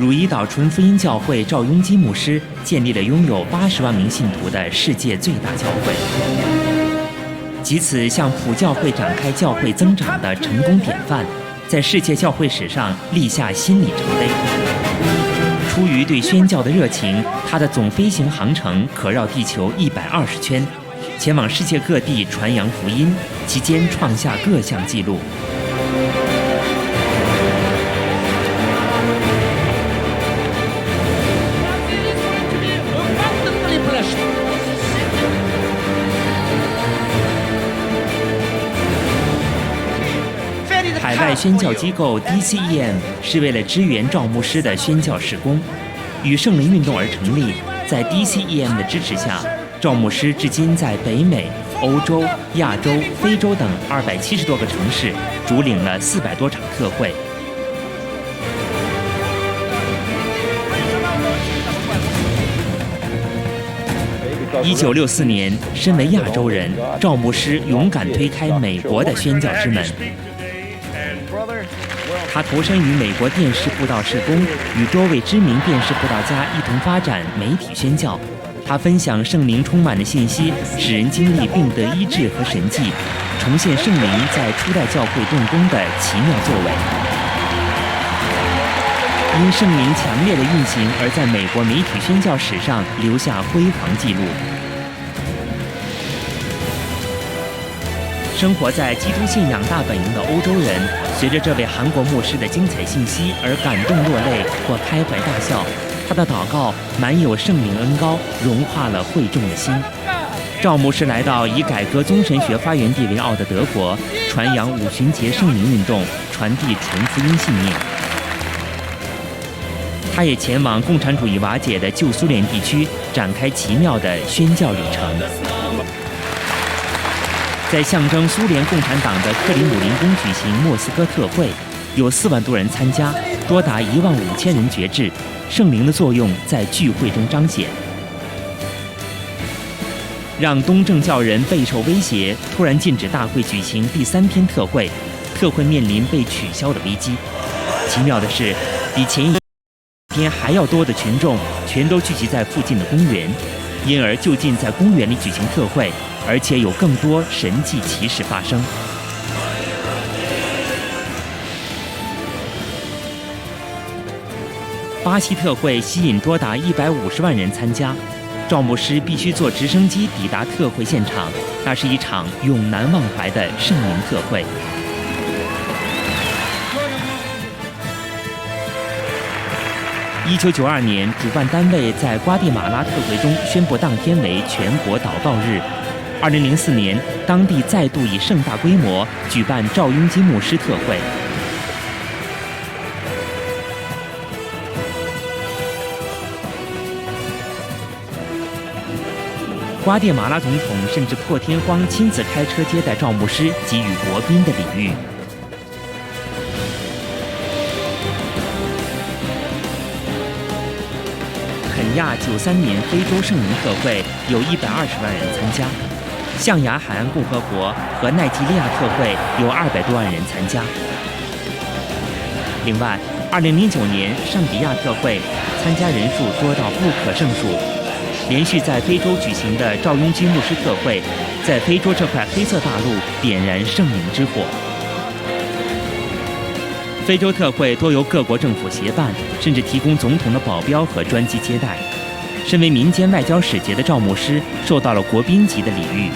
汝矣岛纯福音教会赵雍基牧师建立了拥有80万名信徒的世界最大教会，藉此向普教会展开教会增长的成功典范，在世界教会史上立下新里程碑。出于对宣教的热情，他的总飞行航程可绕地球120圈，前往世界各地传扬福音，期间创下各项纪录。海外宣教机构 DCEM 是为了支援赵牧师的宣教事工，与圣灵运动而成立。在 DCEM 的支持下，赵牧师至今在北美、欧洲、亚洲、非洲等270多个城市主领了400多场特会。1964年，身为亚洲人，赵牧师勇敢推开美国的宣教之门。他投身于美国电视布道事工，与多位知名电视布道家一同发展媒体宣教。他分享圣灵充满的信息，使人经历病得医治和神迹，重现圣灵在初代教会动工的奇妙作为。因圣灵强烈的运行而在美国媒体宣教史上留下辉煌记录。生活在基督信仰大本营的欧洲人，随着这位韩国牧师的精彩信息而感动落泪或开怀大笑。他的祷告满有圣灵恩膏，融化了会众的心。赵牧师来到以改革宗神学发源地为傲的德国，传扬五旬节圣灵运动，传递纯福音信念。他也前往共产主义瓦解的旧苏联地区，展开奇妙的宣教旅程。在象征苏联共产党的克里姆林宫举行莫斯科特会，有4万多人参加，多达15000人决志。圣灵的作用在聚会中彰显，让东正教人备受威胁，突然禁止大会举行第3天特会，特会面临被取消的危机。奇妙的是，比前一天还要多的群众全都聚集在附近的公园，因而就近在公园里举行特会，而且有更多神迹奇事发生。巴西特会吸引多达150万人参加，赵牧师必须坐直升机抵达特会现场，那是一场永难忘怀的圣灵特会。1992年，主办单位在瓜地马拉特会中宣布当天为全国祷告日。2004年，当地再度以盛大规模举办赵雍基牧师特会。瓜地马拉总统甚至破天荒亲自开车接待赵牧师，给予国宾的礼遇。肯亚93年非洲圣灵特会有120万人参加，象牙海岸共和国和奈及利亚特会有200多万人参加。另外，2009年上比亚特会参加人数多到不可胜数。连续在非洲举行的赵雍基牧师特会，在非洲这块黑色大陆点燃圣灵之火。非洲特会多由各国政府协办，甚至提供总统的保镖和专机接待。身为民间外交使节的赵牧师受到了国宾级的礼遇。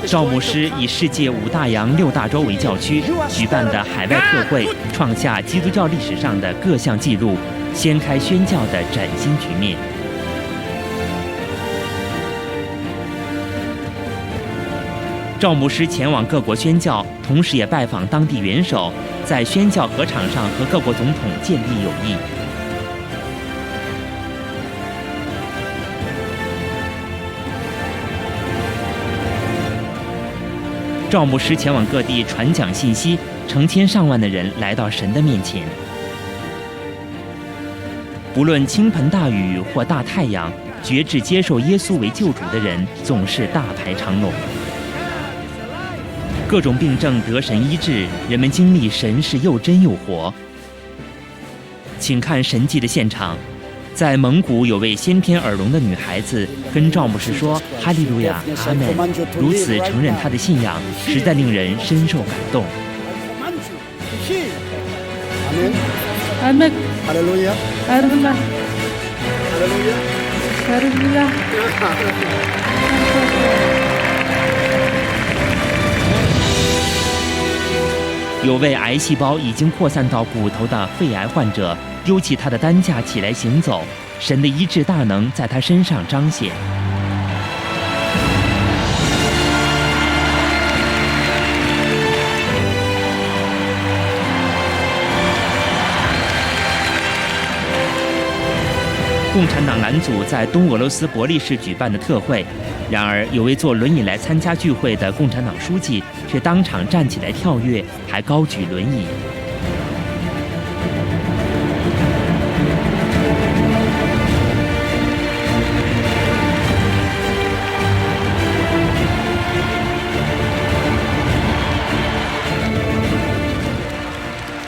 赵牧师以世界5大洋6大洲为教区举办的海外特会，创下基督教历史上的各项纪录，掀开宣教的崭新局面。赵牧师前往各国宣教，同时也拜访当地元首，在宣教禾场上和各国总统建立友谊。赵牧师前往各地传讲信息，成千上万的人来到神的面前。不论倾盆大雨或大太阳，决志接受耶稣为救主的人总是大排长龙。各种病症得神医治，人们经历神是又真又活。请看神迹的现场，在蒙古有位先天耳聋的女孩子跟赵牧师说：“哈利路亚，阿门。”如此承认她的信仰，实在令人深受感动。阿门，哈利路亚，阿门，哈利路亚，哈利路亚。有位癌细胞已经扩散到骨头的肺癌患者，丢起他的担架起来行走，神的医治大能在他身上彰显。共产党男组在东俄罗斯伯利市举办的特会，然而有位坐轮椅来参加聚会的共产党书记却当场站起来跳跃，还高举轮椅。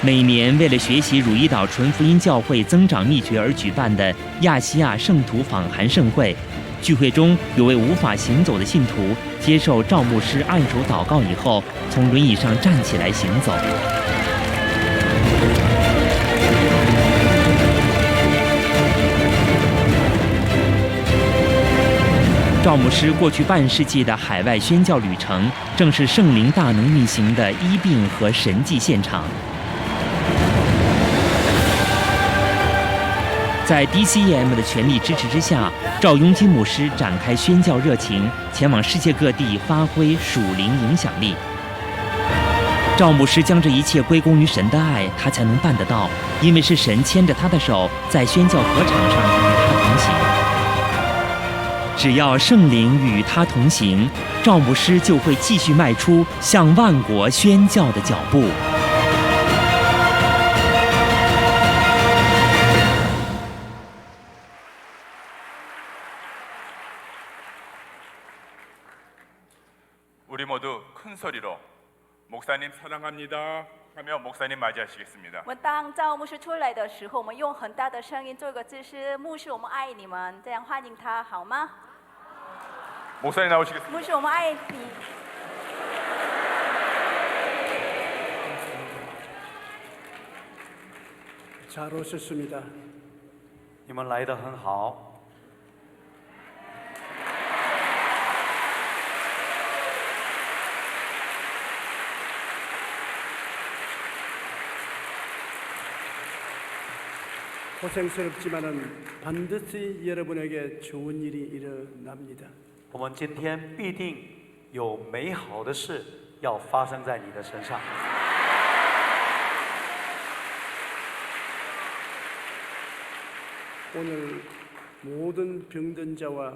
每年为了学习汝矣岛纯福音教会增长秘诀而举办的亚细亚圣徒访韩盛会，聚会中有位无法行走的信徒接受赵牧师按手祷告以后，从轮椅上站起来行走。赵牧师过去半世纪的海外宣教旅程，正是圣灵大能运行的医病和神迹现场。在 DCEM 的全力支持之下，赵雍基牧师展开宣教热情，前往世界各地发挥属灵影响力。赵牧师将这一切归功于神的爱，他才能办得到，因为是神牵着他的手，在宣教禾场上与他同行。只要圣灵与他同行，赵牧师就会继续迈出向万国宣教的脚步。우리 모두 큰 소리로 목사님 사랑합니다 하며 목사님 맞이하시겠습니다. 我们当赵牧师出来的时候，我们用很大的声音做一个姿势，牧师我们爱你们，这样欢迎他好吗？ 목사님 나오시겠습니다. 牧师我们爱你。 잘 오셨습니다. 你们来得很好。 고생스럽지만은 반드시 여러분에게 좋은 일이 일어납니다. 我们今天必定有美好的事要发生在你的身上。 오늘 모든 병든 자와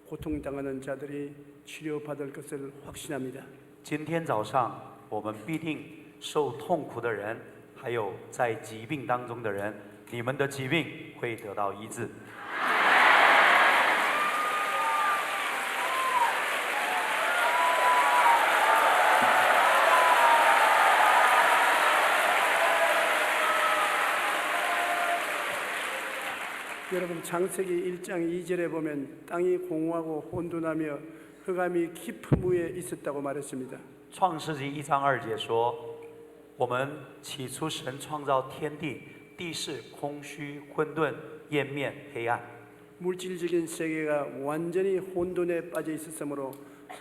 고통당하는 자들이 치료받을 것을 확신합니다. 今天早上，我们必定受痛苦的人，还有在疾病当中的人，你们的疾病会得到医治。 여러분 창세기 1장 2절에 보면 땅이 공허하고 혼돈하며 흑암이 깊은 무에 있었다고 말했습니다. 创世纪1章2节说：“我们起初神创造天地，地是空虚、混沌、渊面、黑暗。 물질적인 세계가 완전히 혼돈에 빠져 있었으므로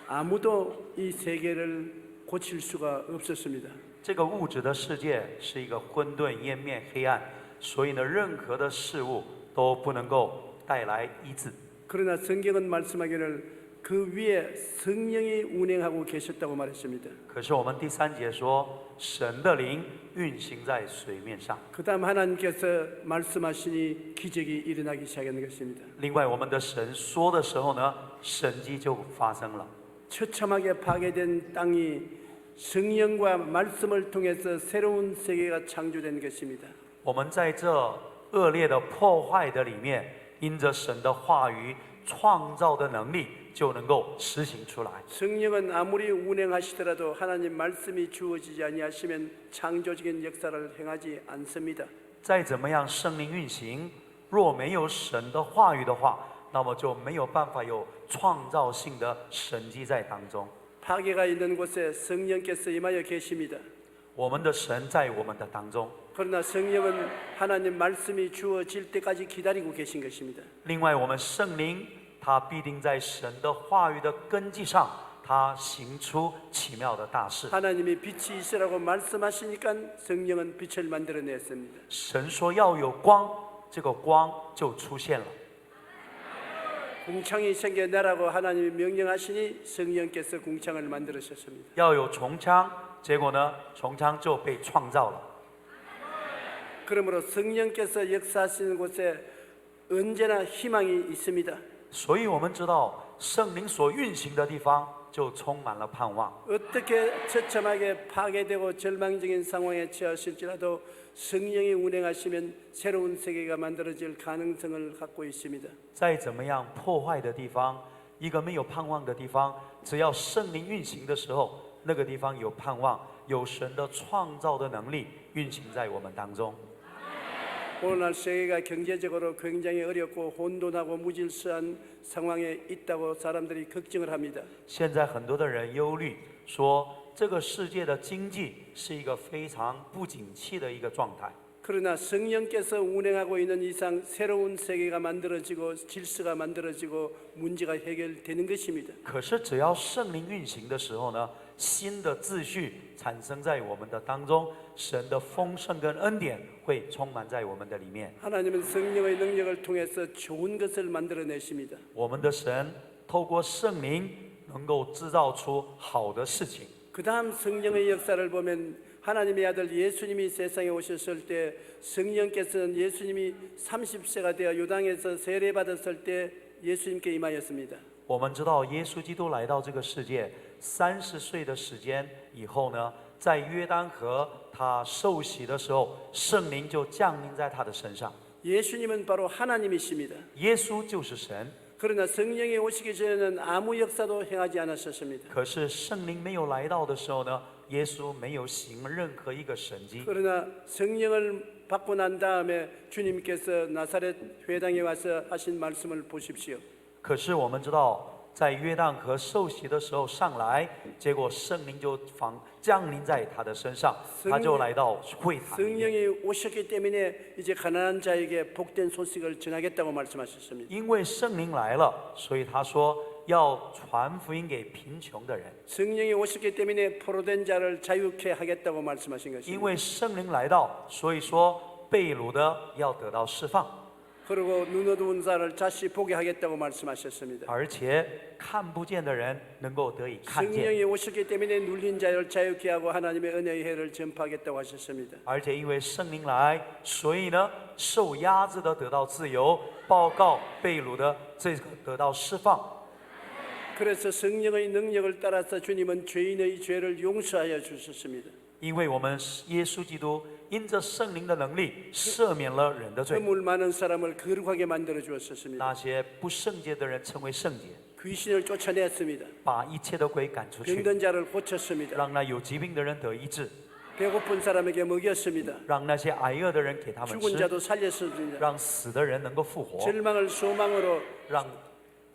아무도 이 세계를 고칠 수가 없었습니다. 这个物质的世界是一个混沌、渊面、黑暗，所以呢，任何的事物都不能够带来医治。 그러나 성경은 말씀하기를 그 위에 성령이 운행하고 계셨다고 말했습니다. 可是我们第3节说，神的灵运行在水面上。 그다음 하나님께서 말씀하시니 기적이 일어나기 시작하는 것입니다. 另外，我们的神说的时候呢，神迹就发生了。 처참하게 파괴된 땅이 성령과 말씀을 통해서 새로운 세계가 창조된 것입니다. 我们在这恶劣的破坏的里面，因着神的话语创造的能力，就能够实行出来。 성령은 아무리 운행하시더라도 하나님 말씀이 주어지지 아니하시면 창조적인 역사를 행하지 않습니다. 再怎么样圣灵运行，若没有神的话语的话，那么就没有办法有创造性的神迹在当中。 파괴가 있는 곳에 성령께서 임하여 계십니다. 我们的神在我们的当中。 그러나 성령은 하나님 말씀이 주어질 때까지 기다리고 계신 것입니다. 另外，我们圣灵他必定在神的话语的根基上，他行出奇妙的大事。 하나님이 빛이 있으라고 말씀하시니까 성령은 빛을 만들어냈습니다. 神说要有光，这个光就出现了。 궁창이 생겨나라고 하나님이 명령하시니 성령께서 궁창을 만들으셨습니다. 要有虫창，结果呢，虫창就被创造了。 그러므로 성령께서 역사하시는 곳에 언제나 희망이 있습니다. 所以我们知道，圣灵所运行的地方就充满了盼望。 어떻게 처참하게 파괴되고 절망적인 상황에 처하실지라도 성령이 운행하시면 새로운 세계가 만들어질 가능성을 갖고 있습니다. 再怎么样破坏的地方，一个没有盼望的地方，只要圣灵运行的时候，那个地方有盼望，有神的创造的能力运行在我们当中。 오늘날 세계가 경제적으로 굉장히 어렵고 혼돈하고 무질서한 상황에 있다고 사람들이 걱정을 합니다. 现在很多的人忧虑说，这个世界的经济是一个非常不景气的一个状态。 그러나 성령께서 운행하고 있는 이상 새로운 세계가 만들어지고 질서가 만들어지고 문제가 해결되는 것입니다. 可是只要圣灵运行的时候呢，新的秩序产生在我们的当中，神的丰盛跟恩典会充满在我们的里面。 하나님은 성령의 능력을 통해서 좋은 것을 만들어내십니다. 我们的神透过圣灵能够制造出好的事情。 그 다음 성령의 역사를 보면 하나님의 아들 예수님이 세상에 오셨을 때 성령께서는 예수님이 30세가 되어 요당에서 세례받았을 때 예수님께 임하였습니다. 我们知道耶稣基督来到这个世界30岁的时间以后呢，在约旦河他受洗的时候，圣灵就降临在他的身上。 예수님은 바로 하나님이십니다. 耶稣就是神， 그러나 성령이 오시기 전에는 아무 역사도 행하지 않으셨습니다. 可是圣灵没有来到的时候呢，耶稣没有行任何一个神迹。 그러나 성령을 받고 난 다음에 주님께서 나사렛 회당에 와서 하신 말씀을 보십시오. 可是我们知道，在约旦河受洗的时候上来，结果圣灵就降临在他的身上，他就来到会堂里面。 성령이 오셨기 때문에 이제 가난한 자에게 복된 소식을 전하겠다고 말씀하셨습니다. 因为圣灵来了，所以他说要传福音给贫穷的人。 성령이 오셨기 때문에 포로된 자를 자유케 하겠다고 말씀하신 因 것입니다. 为圣灵来到，所以说被掳的要得到释放， 그리고 눈 어두운 자를 다시 보게 하겠다고 말씀하셨습니다. 而且看不见的人能够得以看见。 성령이 오셨기 때문에 눌린 자를 자유케 하고 하나님의 은혜의 해를 전파하겠다고 하셨습니다. 而且因为圣灵来，所以呢，受压制的得到自由，报告被掳的这个得到释放。 그래서 성령의 능력을 따라서 주님은 죄인의 죄를 용서하여 주셨습니다. 因为我们耶稣基督因着圣灵的能力赦免了人的罪， 허물 많은 사람을 거룩하게 만들어 주었습니다. 那些不圣洁的人成为圣洁， 귀신을 쫓아냈습니다. 把一切的鬼赶出去， 병든 자를 고쳤습니다. 让那有疾病的人得医治， 배고픈 사람에게 먹였습니다. 让那些挨饿的人给他们 죽은 吃， 자도 살렸습니다. 让死的人能够复活， 절망을 소망으로, 让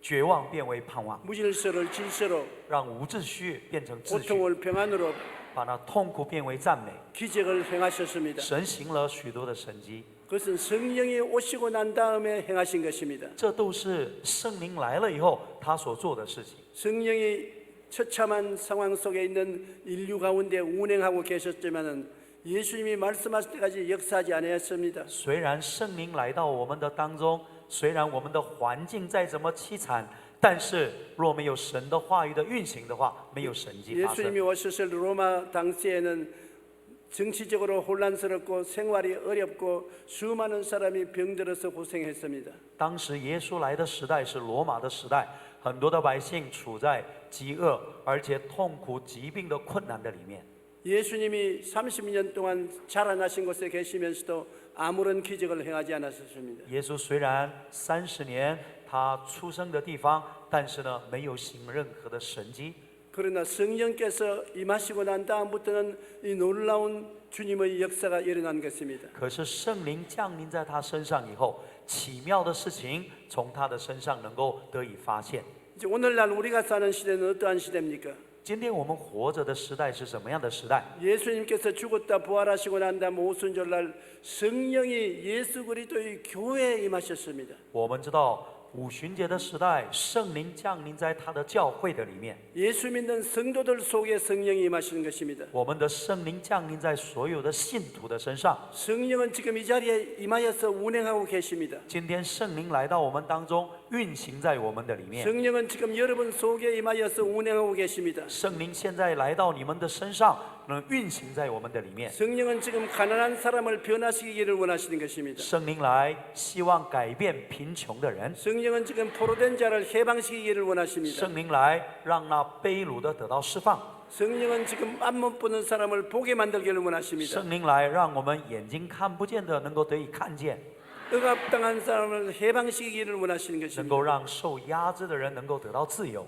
绝望变为盼望， 무질서를 질서로, 让无秩序变成秩序， 고통을 평안으로, 把那痛苦变为赞美。 기적을 행하셨습니다. 神行了许多的神迹， 그것은 성령이 오시고 난 다음에 행하신 것입니다. 这都是圣灵来了以后他所做的事情。 성령이 처참한 상황 속에 있는 인류 가운데 운행하고 계셨지만은 예수님이 말씀하실 때까지 역사하지 않았습니다. 虽然圣灵来到我们的当中，虽然我们的环境再怎么凄惨，但是若没有神的话语的运行的话，没有神迹发 예수님이 生。 오셨을 로마 당시에는 정치적으로 혼란스럽고 생활이 어렵고 수많은 사람이 병들어서 고생했습니다. 当时耶稣来的时代是罗马的时代，很多的百姓处在饥饿而且痛苦、疾病的困难的里面。 예수님이 30년 동안 자라나신 곳에 계시면서도 아무런 기적을 행하지 않았습니다. 耶稣虽然30年他出生的地方，但是呢，没有行任何的神迹。 그러나 성령께서 임하시고 난 다음부터는 이 놀라운 주님의 역사가 일어난 것입니다. 可是圣灵降临在他身上以后，奇妙的事情从他的身上能够得以发现。 이제 오늘날 우리가 사는 시대는 어떠한 시대입니까? 今天我们活着的时代是什么样的时代？ 예수님께서 죽었다 부활하시고 난 다음 오순절날 성령이 예수 그리스도의 교회에 임하셨습니다. 我们知道五旬节的时代，圣灵降临在他的教会的里面。 예수 믿는 성도들 속에 성령이 임하시는 것입니다. 我们的圣灵降临在所有的信徒的身上。 성령은 지금 이 자리에 임하여서 운행하고 계십니다. 今天圣灵来到我们当中，运行在我们的里面。 성령은 지금 여러분 속에 임하여서 운행하고 계십니다. 圣灵现在来到你们的身上，能运行在我们的里面。 성령은 지금 가난한 사람을 변화시키기를 원하시는 것입니다. 圣灵来，希望改变贫穷的人。 성령은 지금 포로된 자를 해방시키기를 원하십니다. 圣灵来，让那被掳的得到释放。 성령은 지금 앞못 보는 사람을 보게 만들기를 원하십니다. 圣灵来，让我们眼睛看不见的能够得以看见， 억압당한 사람을 해방시키기를 원하시는 能 것입니다. 够让受压制的人能够得到自由。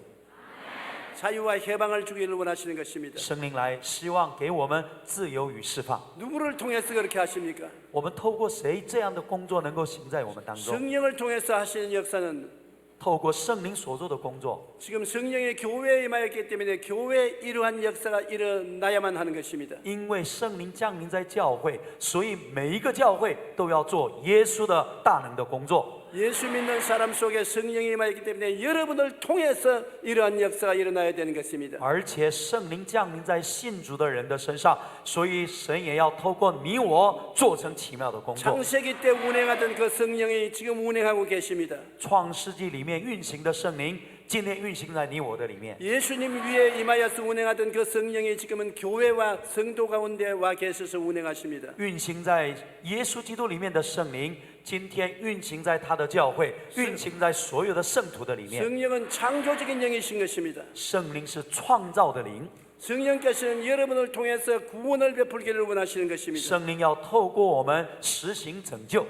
자유와 해방을 주기를 원하시는 것입니다. 圣灵来，希望给我们自由与释放。 누구를 통해서 그렇게 하십니까? 我们透过谁这样的工作能够行在我们当中？ 성령을 통해서 하시는 역사는 透过圣灵所做的工作， 지금 성령의 교회에 임하였기 때문에 교회에 이러한 역사가 일어나야만 하는 것입니다. 因为圣灵降临在教会，所以每一个教会都要做耶稣的大能的工作。 예수 믿는 사람 속에 성령이 임하였기 때문에 여러분을 통해서 이러한 역사가 일어나야 되는 것입니다. 而且圣灵降临在信主的人的身上，所以神也要透过你我做成奇妙的工作。 창세기 때 운행하던 그 성령이 지금 운행하고 계십니다. 创世纪里面运行的圣灵，今天运行在你我的里面。 예수님 위에 임하여서 운행하던 그 성령이 지금은 교회와 성도 가운데 와 계셔서 운행하십니다. 运行在耶稣基督里面的圣灵，今天运行在他的教会，运行在所有的圣徒的里面。 성령은 창조적인 영이신 것입니다. 圣灵是创造的灵， 성령께서는 여러분을 통해서 구원을 베풀기를 원하시는 것입니다. 圣灵要透过我们实行拯救。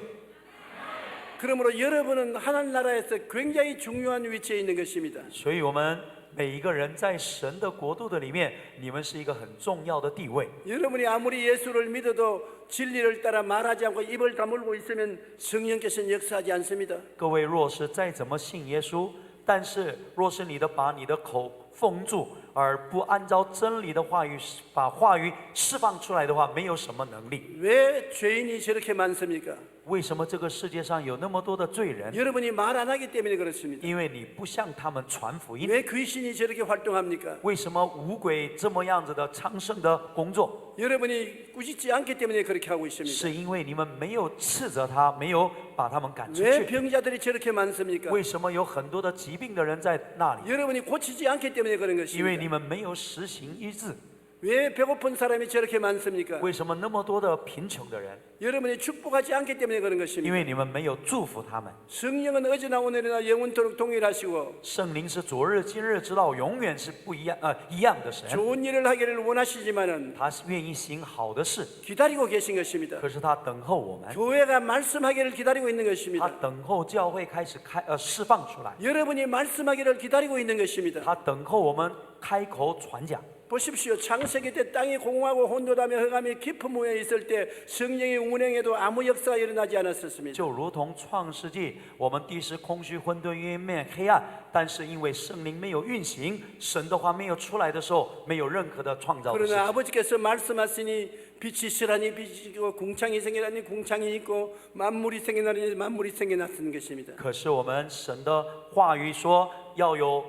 그러므로 여러분은 하나님 나라에서 굉장히 중요한 위치에 있는 것입니다. 所以我们每一个人在神的国度的里面，你们是一个很重要的地位。 여러분이 아무리 예수를 믿어도 진리를 따라 말하지 않고 입을 다물고 있으면 성령께서는 역사하지 않습니다. 各位若是再怎么信耶稣，但是若是你把你的口封住，而不按照真理的话语把话语释放出来的话，没有什么能力。 왜 죄인이 저렇게 많습니까? 为什么这个世界上有那么多的罪人？ 여러분이 말 안 하기 때문에 그렇습니다. 因为你不向他们传福音。 왜 귀신이 저렇게 활동합니까? 为什么五鬼这么样子的昌盛的工作？ 여러분이 꾸짖지 않기 때문에 그렇게 하고 있습니다. 是因为你们没有斥责他，没有把他们赶出 왜 去。 병자들이 저렇게 많습니까? 为什么有很多的疾病的人在那里？ 여러분이 고치지 않기 때문에 그런 因为 것입니다. 你们没有实行医治。 왜 배고픈 사람이 저렇게 많습니까? 为什么那么多的贫穷的人？ 여러분이 축복하지 않기 때문에 그런 因 것입니다. 为你们没有祝福他们。 성령은 어제나 오늘이나 영원토록 동일하시고 圣灵是昨日、今日直到永远是不一样一样的神。 좋은 일을 하기를 원하시지만은 他是愿意行好的事， 기다리고 계신 것입니다. 可是他等候我们， 교회가 말씀하기를 기다리고 있는 他 것입니다. 等候教会开始释放出来， 여러분이 말씀하기를 기다리고 있는 것입니다. 他等候我们开口传讲。 보십시오. 창세기 때 땅이 공허하고 혼돈하며 흑암이 깊은 무에 있을 때 성령의 운행에도 아무 역사가 일어나지 않았었습니다. 就如同创世纪，我们地是空虚混沌，一面黑暗，但是因为圣灵没有运行，神的话没有出来的时候，没有任何的创造的事 그러나 情。 아버지께서 말씀하시니 빛이 있으라니 빛이 있고 궁창이 생겨나니 궁창이 있고 만물이 생겨나니 만물이 생겨났는 것입니다. 可是我们神的话语说要有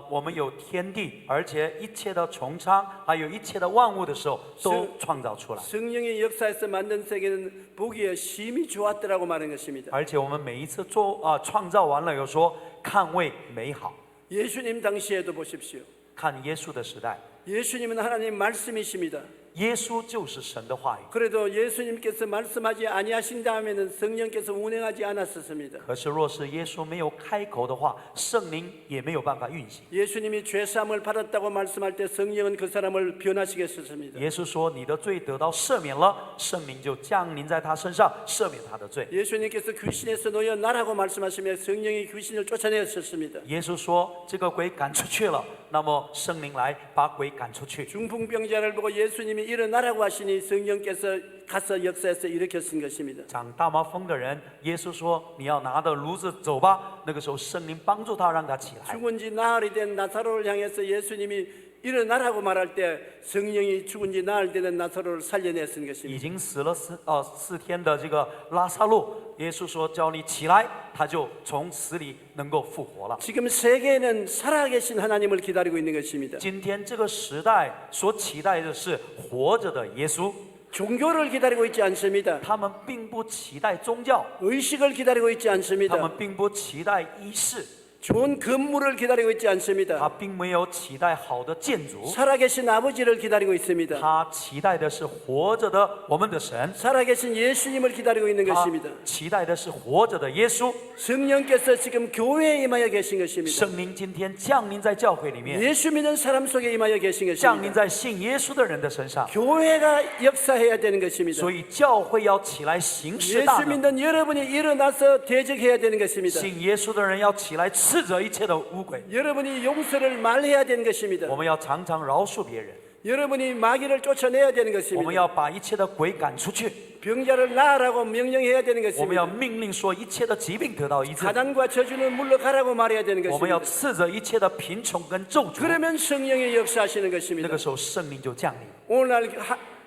我们有天地，而且一切的穹苍，还有一切的万物的时候，都创造出来。 성령의 역사에서 만든 세계는 보기에 심히 좋았더라고 말한 것입니다. 而且我们每一次创造完了，有说看为美好。 예수님 당시에도 보십시오. 看耶稣的时代， 예수님은 하나님 말씀이십니다. 耶稣就是神的话语。 그래도 예수님께서 말씀하지 아니하신 다음에는 성령께서 운행하지 않았었습니다. 可是若是耶稣没有开口的话，圣灵也没有办法运行。 예수님이 죄사함을 받았다고 말씀할 때 성령은 그 사람을 변화시켰습니다. 耶稣说：“你的罪得到赦免了，圣灵就降临在他身上，赦免他的罪。” 예수님께서 귀신에서 놓여 나라고 말씀하시며 성령이 귀신을 쫓아내셨습니다. 耶稣说：“这个鬼赶出去了。”那么圣灵来把鬼赶出去。 중풍병자를 보고 예수님이 일어나라고 하시니 성령께서 가서 역사해서 일으켰은 것입니다. 长大麻风的人，耶稣说：“你要拿着炉子走吧。”那个时候，圣灵帮助他，让他起来。 죽은 지 나흘이 된 나사로를 향해서 예수님이 일어나라고 말할 때 성령이 죽은 지 나흘 되는 나사로를 살려냈은 已 것입니다. 经死了四天的这个拉萨路，耶稣说：“叫你起来。”他就从死里能够复活了。 지금 세계는 살아계신 하나님을 기다리고 있는 것입니다. 今天这个时代所期待的是活着的耶稣， 종교를 기다리고 있지 않습니다. 他们并不期待宗教， 의식을 기다리고 있지 他 않습니다. 们并不期待仪式， 좋은 건물을 기다리고 있지 他 않습니다. 并没有期待好的建筑， 살아계신 아버지를 기다리고 있습니다. 他期待的是活着的我们的神， 살아계신 예수님을 기다리고 있는 他 것입니다. 期待的是活着的耶稣。 성령께서 지금 교회에 임하여 계신 것입니다. 圣灵今天降临在教会里面， 예수 믿는 사람 속에 임하여 계신 降临 것입니다. 在信耶稣的人的身上， 교회가 역사해야 되는 것입니다. 所以教会要起来行事大 예수 能。 믿는 여러분이 일어나서 대적해야 되는 것입니다. 信耶稣的人要起来斥责一切的污鬼， 여러분이 용서를 말해야 되는 것입니다. 我们要常常饶恕别人， 여러분이 마귀를 쫓아내야 되는 我们 것입니다. 要把一切的鬼赶出去， 병자를 나으라고 명령해야 되는 我们要 것입니다. 命令说一切的疾病得到医治， 사단과 저주는 물러가라고 말해야 되는 我们要 것입니다. 斥责一切的贫穷跟咒诅。 그러면 성령이 역사하시는 那 것입니다. 个时候圣灵就降临。 오늘날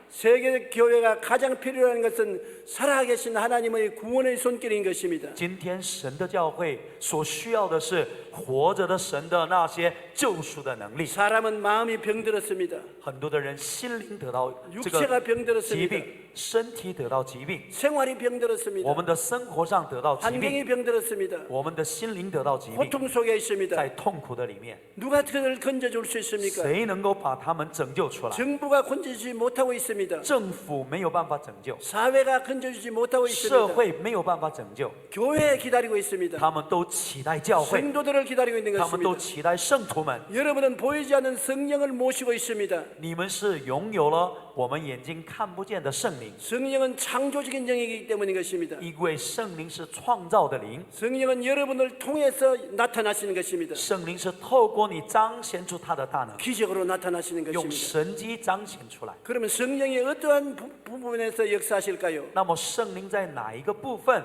세계 교회가 가장 필요한 것은 살아계신 하나님의 구원의 손길인 것입니다. 今天神的教会所需要的是活着的神的那些救赎的能力。 사람은 마음이 병들었습니다. 很多的人心灵得到这 육체가 个疾 병들었습니다. 病，身体得到疾病， 생활이 병들었습니다. 我们的生活上得到疾 환경이 病， 병들었습니다. 我们的心灵得到疾病， 고통 속에 있습니다. 在痛苦的里面， 누가 그들을 건져줄 수 있습니까? 谁能够把他们拯救出来？ 정부가 건져주지 못하고 있습니다. 政府没有办法拯救， 사회가 건져주지 못하고 社 있습니다. 会没有办法拯救， 교회 기다리고 있습니다. 他们都期待教会， 성도들을 기다리고 있는 他们都 것입니다. 期待圣徒们。 여러분은 보이지 않는 성령을 모시고 있습니다. 你们是拥有了我们眼睛看不见的圣灵， 성령은 창조적인 영이기 때문인 것입니다. 因为圣灵是创造的灵， 성령은 여러분을 통해서 나타나시는 것입니다. 圣灵是透过你彰显出他的大能， 기적으로 나타나시는 用 것입니다. 神迹彰显出来。 그러면 성령이 어떠한 부분에서 역사하실까요? 那么圣灵在哪一个部分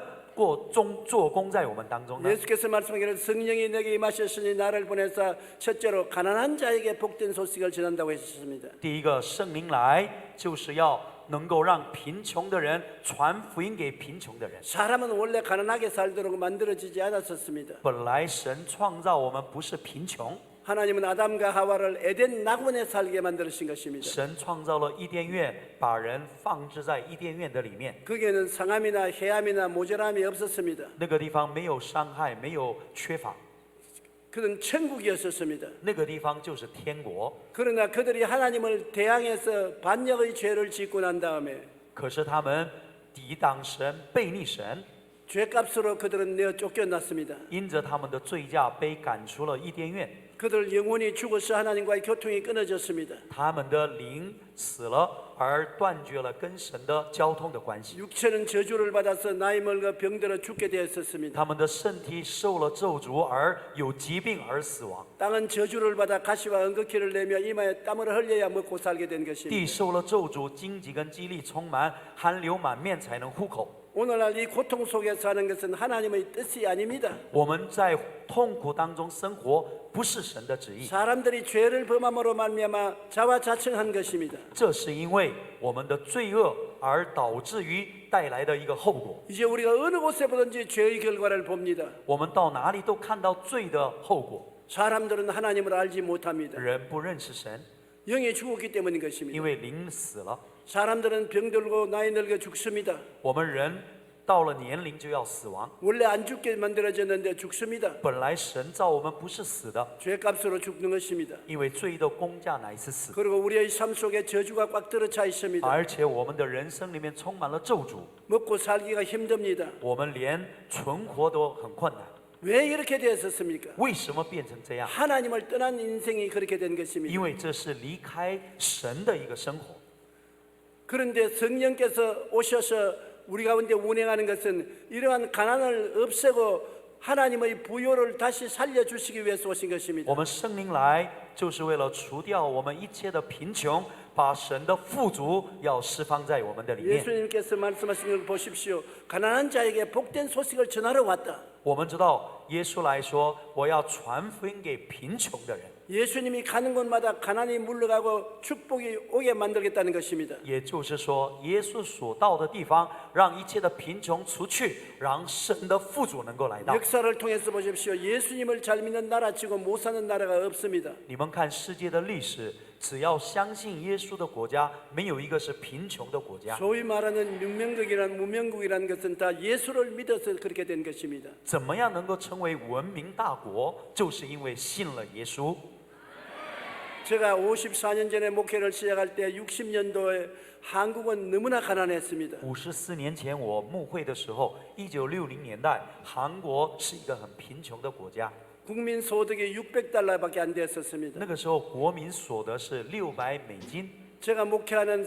做工在我们当中呢？ 예수께서 말씀하기를 성령이 내게 임하셨으니 나를 보내사 첫째로 가난한 자에게 복된 소식을 전한다고 하셨습니다. 第一个，圣灵来就是要能够让贫穷的人传福音给贫穷的人。 사람은 원래 가난하게 살도록 만들어지지 않았었습니다. 本来神创造我们不是贫穷， 하나님은 아담과 하와를 에덴 낙원에 살게 만드신 것입니다. 神创造了伊甸园，把人放置在伊甸园的里面。 거기에는 상함이나 해함이나 모자람이 없었습니다. 那个地方没有伤害，没有缺乏， 그는 천국이었었습니다. 那个地方就是天国。 그러나 그들이 하나님을 대항해서 반역의 죄를 짓고 난 다음에 可是他们抵挡神，背逆神， 죄값으로 그들은 내어 쫓겨났습니다. 因着他们的罪价被赶出了伊甸园。 그들 영혼이 죽어서 하나님과의 교통이 끊어졌습니다. 他们的灵死了，而断绝了跟神的交通的关系。 육체는 저주를 받아서 나이 먹어 병들어 죽게 되었었습니다. 他们的身体受了咒诅，而有疾病而死亡。 땅은 저주를 받아 가시와 은극기를 내며 이마에 땀을 흘려야 먹고 살게 된 地 것입니다. 受了咒诅，荆棘跟激励充满，汗流满面才能糊口。 오늘날 이 고통 속에 사는 것은 하나님의 뜻이 아닙니다. 我们在痛苦当中生活，不是神的旨意， 사람들이 죄를 범함으로 말미암아 자화자청한 것입니다. 这是因为我们的罪恶而导致于带来的一个后果。 이제 우리가 어느 곳에 보든지 죄의 결과를 봅니다. 我们到哪里都看到罪的后果。 사람들은 하나님을 알지 못합니다. 人不认识神， 영이 죽었기 때문인 因 것입니다. 为灵死了。 사람들은 병들고 나이 늙어 죽습니다. 我们人到了年龄就要死亡。 원래 안 죽게 만들어졌는데 죽습니다. 本来神造我们不是死的， 죄값으로 죽는 것입니다. 因为罪的工价乃是死， 그리고 우리의 삶 속에 저주가 꽉 들어차 있습니다. 而且我们的人生里面充满了咒诅， 먹고 살기가 힘듭니다. 我们连存活都很困难。 왜 이렇게 되었습니까? 为什么变成这样？ 하나님을 떠난 인생이 그렇게 된 것입니다. 因为这是离开神的一个生活。 그런데 성령께서 오셔서 우리 가운데 운행하는 것은 이러한 가난을 없애고 하나님의 부요를 다시 살려주시기 위해서 오신 것입니다. 我们圣灵来，就是为了除掉我们一切的贫穷，把神的富足要释放在我们的里面。 예수님께서 말씀하신 걸 보십시오. 가난한 자에게 복된 소식을 전하러 왔다. 我们知道耶稣来说，我要传福音给贫穷的人， 예수님이 가는 곳마다 가난이 물러가고 축복이 오게 만들겠다는 것입니다. 也就是说，耶稣所到的地方，让一切的贫穷除去，让神的富足能够来到。 역사를 통해서 보십시오. 예수님을 잘 믿는 나라 치고 못 사는 나라가 없습니다. 你们看世界的历史，只要相信耶稣的国家，没有一个是贫穷的国家。 소위 말하는 문명국이란 무명국이라는 것은 다 예수를 믿어서 그렇게 된 것입니다. 怎么样能够成为文明大国，就是因为信了耶稣。 제가 54년 전에 목회를 시작할 때 60년도에 한국은 너무나 가난했습니다. 54年前我牧会的时候，1960年代，韩国是一个很贫穷的国家。 국민 소득이 600달러밖에 안 됐었습니다. 那个时候国民所得是600美金。 제가 목회하는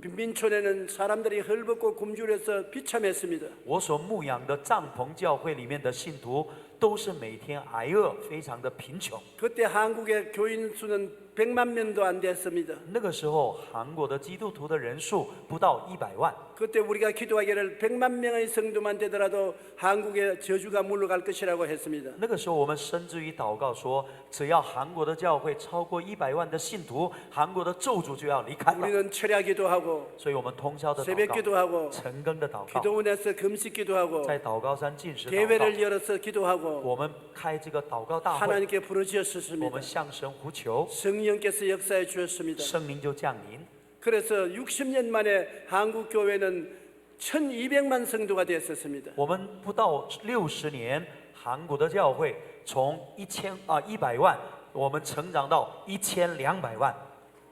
빈민촌에는 사람들이 헐벗고 굶주려서 비참했습니다. 我所牧养的帐篷教会里面的信徒，都是每天挨饿，非常的贫穷。 그때 한국의 교인 수는 100만 명도 안 됐습니다. 那个时候，韩国的基督徒的人数不到100万。 그때 우리가 기도하기를 100만 명의 성도만 되더라도 한국에 저주가 물러갈 것이라고 했습니다. 那个时候，我们甚至于祷告说，只要韩国的教会超过100万的信徒，韩国的咒诅就要离开了。 우리는 철야 기도하고 所以我们通宵的 새벽 祷告， 기도하고 晨更的祷告， 기도원에서 금식 기도하고 在祷告山进食祷 대회를 告。 열어서 기도하고 我们开这个祷告大会， 하나님께 我 부르짖었습니다. 们向神呼求， 성령께서 역사해 주셨습니다. 圣灵就降临。 그래서 60년 만에 한국 교회는 1200만 성도가 되었습니다. 我们不到60年，韩国的教会从100万，我们成长到1200万。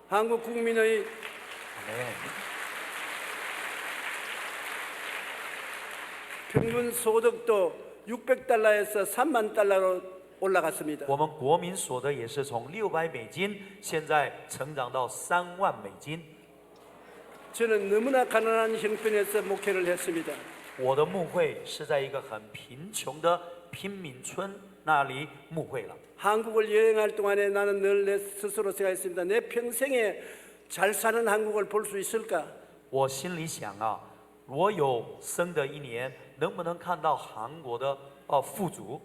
한국 국민의 아멘。 평균 소득도 600달러에서 3만 달러로 올라갔습니다. 我们国民所得也是从600美金，现在成长到3万美金。 저는 너무나 가난한 형편에서 목회를 했습니다. 我的牧会是在一个很贫穷的贫民村那里牧会了。 한국을 여행할 동안에 나는 늘 내 스스로 생각했습니다. 내 평생에 잘 사는 한국을 볼 수 있을까? 我心里想啊，我有生的一年，能不能看到韩国的富足？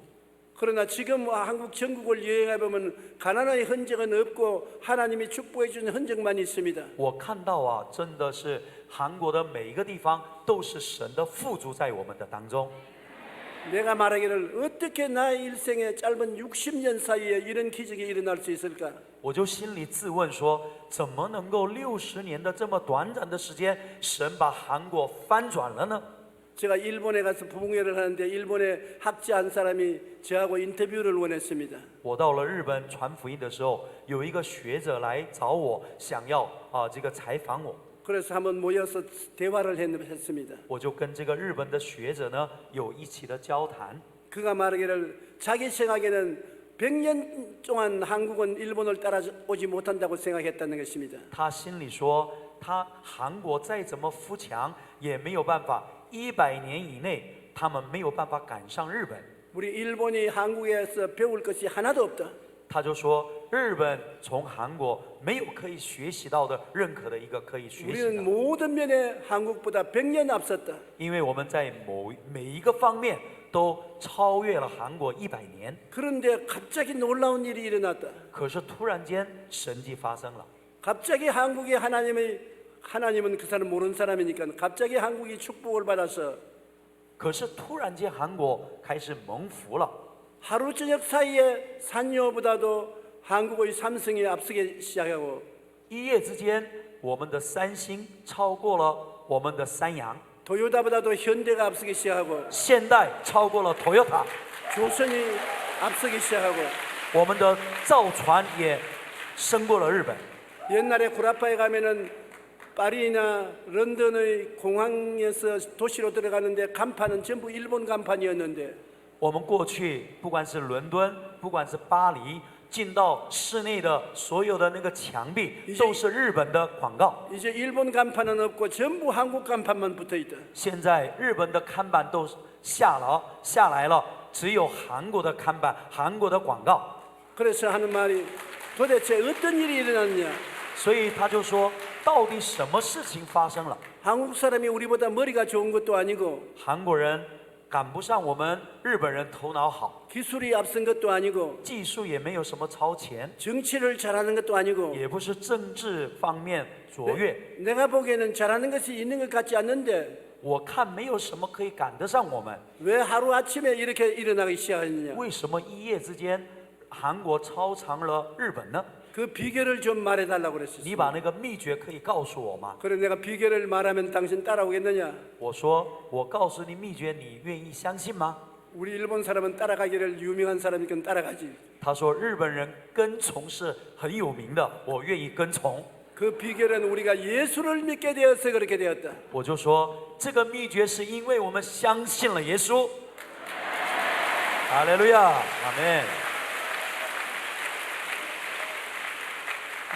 그러나 지금 한국 전국을 여행해 보면 가난의 흔적은 없고 하나님이 축복해 주는 흔적만 있습니다. 我看到啊，真的是韩国的每一个地方都是神的富足在我们的当中。 내가 말하기를 어떻게 나의 일생의 짧은 60년 사이에 이런 기적이 일어날 수 있을까? 我就心里自问说，怎么能够60年的这么短暂的时间，神把韩国翻转了呢？ 제가 일본에 가서 부흥회를 하는데 일본의 학자 한 사람이 저하고 인터뷰를 원했습니다. 我到了日本传福音的时候，有一个学者来找我，想要这个采访我， 그래서 한번 모여서 대화를 했습니다. 我就跟这个日本的学者呢有一起的交谈。 그가 말하기를 자기 생각에는 100년 동안 한국은 일본을 따라오지 못한다고 생각했다는 것입니다. 他心里说，他韩国再怎么富强，也没有办法100年以内，他们没有办法赶上日本。 우리 일본이 한국에서 배울 것이 하나도 없다. 他就说，日本从韩国没有可以学习到的任何的一个可以学习 우리는 的， 모든 면에 한국보다 100년 앞섰다. 因为我们在每一个方面都超越了韩国100年。 그런데 갑자기 놀라운 일이 일어났다. 可是突然间神迹发生了， 갑자기 한국의 하나님은 그 사람 모르는 사람이니까 갑자기 한국이 축복을 받아서 可是突然间韩国开始蒙福了。 하루 저녁 사이에 산요보다도 한국의 삼성이 앞서기 시작하고 一夜之间，我们的三星超过了我们的三洋， 도요타보다도 현대가 앞서기 시작하고 现代超过了 Toyota， 조선이 앞서기 시작하고 我们的造船也胜过了日本。 옛날에 구라파에 가면은 파리나 런던의 공항에서 도시로 들어가는데 간판은 전부 일본 간판이었는데 我们过去不管是伦敦，不管是巴黎，进到室内的所有的那个墙壁都是日本的广告。 이제 일본 간판은 없고 전부 한국 간판만 붙어 있다. 现在日本的看板都下来了，只有韩国的看板、韩国的广告。 그래서 하는 말이 도대체 어떤 일이 일어났느냐? 所以他就说，到底什么事情发生了？ 한국 사람이 우리보다 머리가 좋은 것도 아니고 韩国人赶不上我们日本人头脑好， 기술이 앞선 것도 아니고 技术也没有什么超前， 정치를 잘하는 것도 아니고 也不是政治方面卓越。 내가 보기에는 잘하는 것이 있는 것 같지 않는데 我看没有什么可以赶得上我们。 왜 하루아침에 이렇게 일어나기 시작했느냐? 为什么一夜之间韩国超长了日本呢？ 그 비결을 좀 말해달라고 你 그랬어요. 把那个秘诀可以告诉我吗？ 그래 내가 비결을 말하면 당신 따라오겠느냐? 我说，我告诉你秘诀，你愿意相信吗？ 우리 일본 사람은 따라가기를 유명한 사람이니까 따라가지. 他说，日本人跟从是很有名的，我愿意跟从。 그 비결은 우리가 예수를 믿게 되어서 그렇게 되었다. 我就说，这个秘诀是因为我们相信了耶稣。哈利路亚，阿门。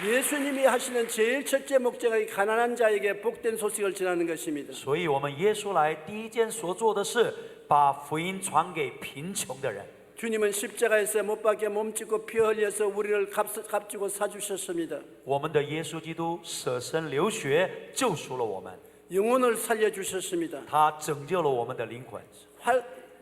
예수님이 하시는 제일 첫째 목적이 가난한 자에게 복된 소식을 전하는 것입니다. 所以，我们耶稣来第一件所做的是，把福音传给贫穷的人。 주님은 십자가에서 못 박혀 몸짓고 피 흘려서 우리를 값주고 사주셨습니다. 我们的耶稣基督舍身流血救赎了我们， 영혼을 살려주셨습니다. 他拯救了我们的灵魂，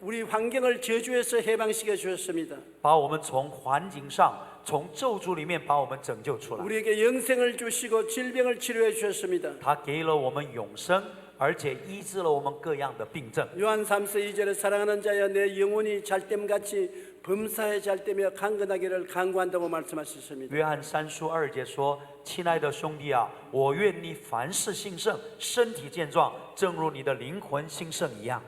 우리 환경을 저주에서 해방시켜 주셨습니다. 把我们从环境上、从咒诅里面把我们拯救出来。 우리에게 영생을 주시고 질병을 치료해 주셨습니다. 他给了我们永生，而且医治了我们各样的病症。 요한 3서 2절에 사랑하는 자여 내 영혼이 잘됨같이 범사에 잘되며 강건하기를 간구한다고 말씀하셨습니다. 约翰3书2节说：“亲爱的兄弟啊，我愿你凡事兴盛，身体健壮，正如你的灵魂兴盛一样。”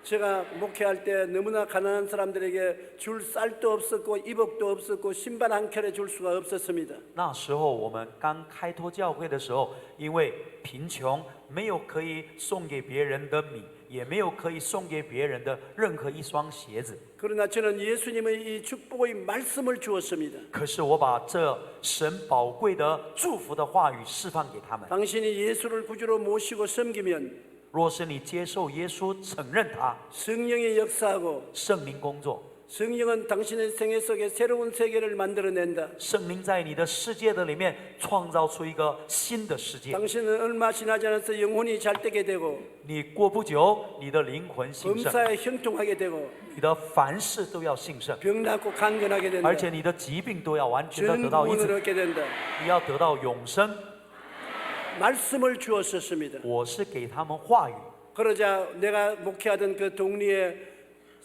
제가 목회할 때 너무나 가난한 사람들에게 줄 쌀도 없었고 이복도 없었고 신발 한 켤레 줄 수가 없었습니다. 那时候我们刚开拓教会的时候，因为贫穷，没有可以送给别人的米，也没有可以送给别人的任何一双鞋子。 그러나 저는 예수님의 이 축복의 말씀을 주었습니다. 可是我把这神宝贵的祝福的话语释放给他们。 당신이 예수를 구주로 모시고 섬기면 若是你接受耶稣，承认他， 성령이 역사하고 圣灵工作， 성령은 당신의 생애 속에 새로운 세계를 만들어낸다. 圣灵在你的世界的里面创造出一个新的世界。 당신은 얼마 지나지 않아서 영혼이 잘되게 되고 你过不久，你的灵魂兴盛， 범사에 형통하게 되고 你的凡事都要兴盛， 병 낫고 강건하게 된다. 而且你的疾病都要完全的得到医 전부를 治， 얻게 된다. 你要得到永生。 말씀을 주었었습니다. 我是给他们话语， 그러자 내가 목회하던 그 동리에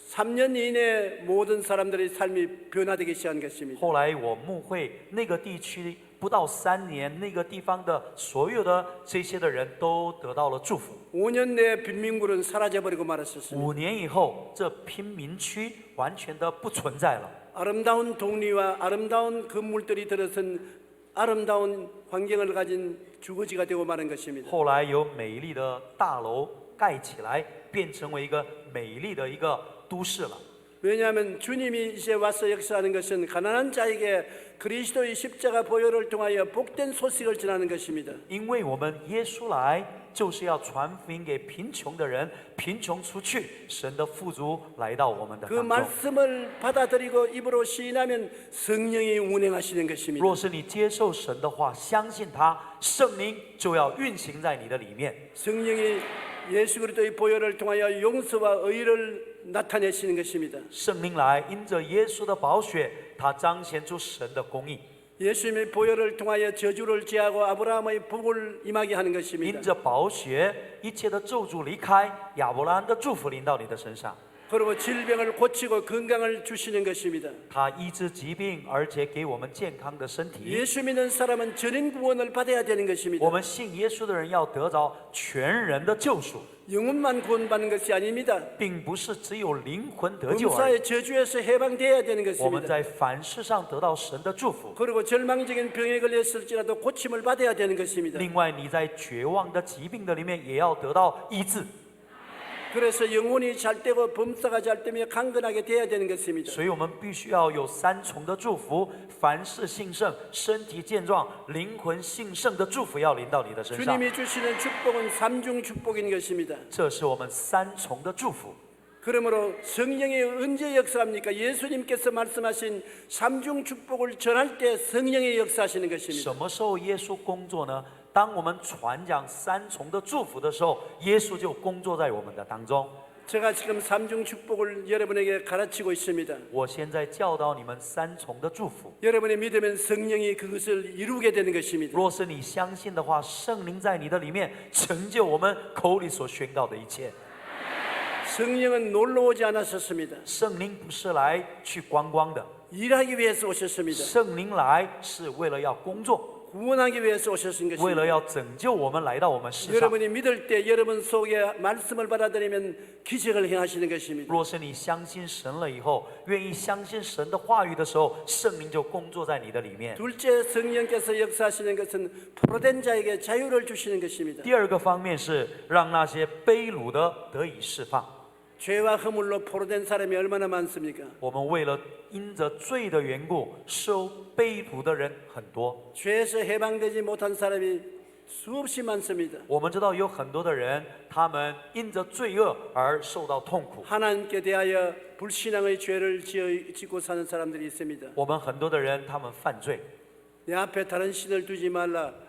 3년 이내에 모든 사람들의 삶이 변화되기 시작한 것입니다. 后来我牧会那个地区不到3年，那个地方的所有的这些的人都得到了祝福。 5년 내에 빈민굴은 사라져버리고 말았었습니다. 5年以后，这贫民区完全的不存在了。 아름다운 동리와 아름다운 건물들이 들어선 아름다운 환경을 가진 주거지가 되고 마는 것입니다. 后来有美丽的大楼盖起来，变成为一个美丽的一个都市了。 왜냐하면 주님이 이제 와서 역사하는 것은 가난한 자에게 그리스도의 십자가 보혈을 통하여 복된 소식을 전하는 것입니다. 因为我们耶稣来，就是要传福音给贫穷的人，贫穷出去，神的富足来到我们的 그 当中。 말씀을 받아들이고 입으로 시인하면 성령이 운행하시는 것입니다. 若是你接受神的话，相信他，圣灵就要运行在你的里面。 성령이 예수 그리스도의 보혈을 통하여 용서와 의를 나타내시는 것입니다. 圣灵来，因着耶稣的宝血，他彰显出神的公义。 예수님의 보혈을 통하여 저주를 제하고 아브라함의 복을 임하게 하는 것입니다. 因着宝血，一切的咒诅离开，亚伯拉罕的祝福临到你的身上。 그리고 질병을 고치고 건강을 주시는 것입니다. 他医治疾病，而且给我们健康的身体。 예수 믿는 사람은 전인 구원을 받아야 되는 것입니다. 我们信耶稣的人要得着全人的救赎， 영혼만 구원받는 것이 아닙니다. 并不是只有灵魂得救而已。 범사의 저주에서 해방되어야 되는 我们 것입니다. 在凡事上得到神的祝福。 그리고 절망적인 병에 걸렸을지라도 고침을 받아야 되는 것입니다. 另外，你在绝望的疾病的里面，也要得到医治。 그래서 영혼이 잘 되고 범사가 잘 되며 강건하게 되어야 되는 것입니다. 所以我们必须要有三重的祝福：凡事兴盛，身体健壮，灵魂兴盛的祝福要临到你的身上。 주님이 주시는 축복은 삼중 축복인 것입니다. 这是我们三重的祝福。 그러므로 성령이 언제 역사합니까? 예수님께서 말씀하신 삼중 축복을 전할 때 성령이 역사하시는 것입니다. 什么时候耶稣工作呢？当我们传讲三重的祝福的时候，耶稣就工作在我们的当中。 제가 지금 삼중 축복을 여러분에게 가르치고 있습니다. 我现在教导你们三重的祝福。 여러분이 믿으면 성령이 그것을 이루게 되는 것입니다. 若是你相信的话，圣灵在你的里面成就我们口里所宣告的一切。 성령은 놀러 오지 않으셨습니다. 圣灵不是来去观光的， 일하기 위해서 오셨습니다. 圣灵来是为了要工作， 구원하기 위해서 오셨은 为了 것입니다. 要拯救我们来到我们世上。 여러분이 믿을 때 여러분 속에 말씀을 받아들이면 기적을 행하시는 것입니다. 若是你相信神了以后，愿意相信神的话语的时候，圣灵就工作在你的里面。 둘째, 성령께서 역사하시는 것은 포로된 자에게 자유를 주시는 것입니다. 第二个方面是让那些被掳的得以释放。 죄와 허물로 포로된 사람이 얼마나 많습니까? 我们为了因着罪的缘故受被掳的人很多。 죄에서 해방되지 못한 사람이 수없이 많습니다. 我们知道有很多的人，他们因着罪恶而受到痛苦。 하나님께 대하여 불신앙의 죄를 짓고 사는 사람들이 있습니다. 我们很多的人，他们犯罪， 내 앞에 다른 신을 두지 말라.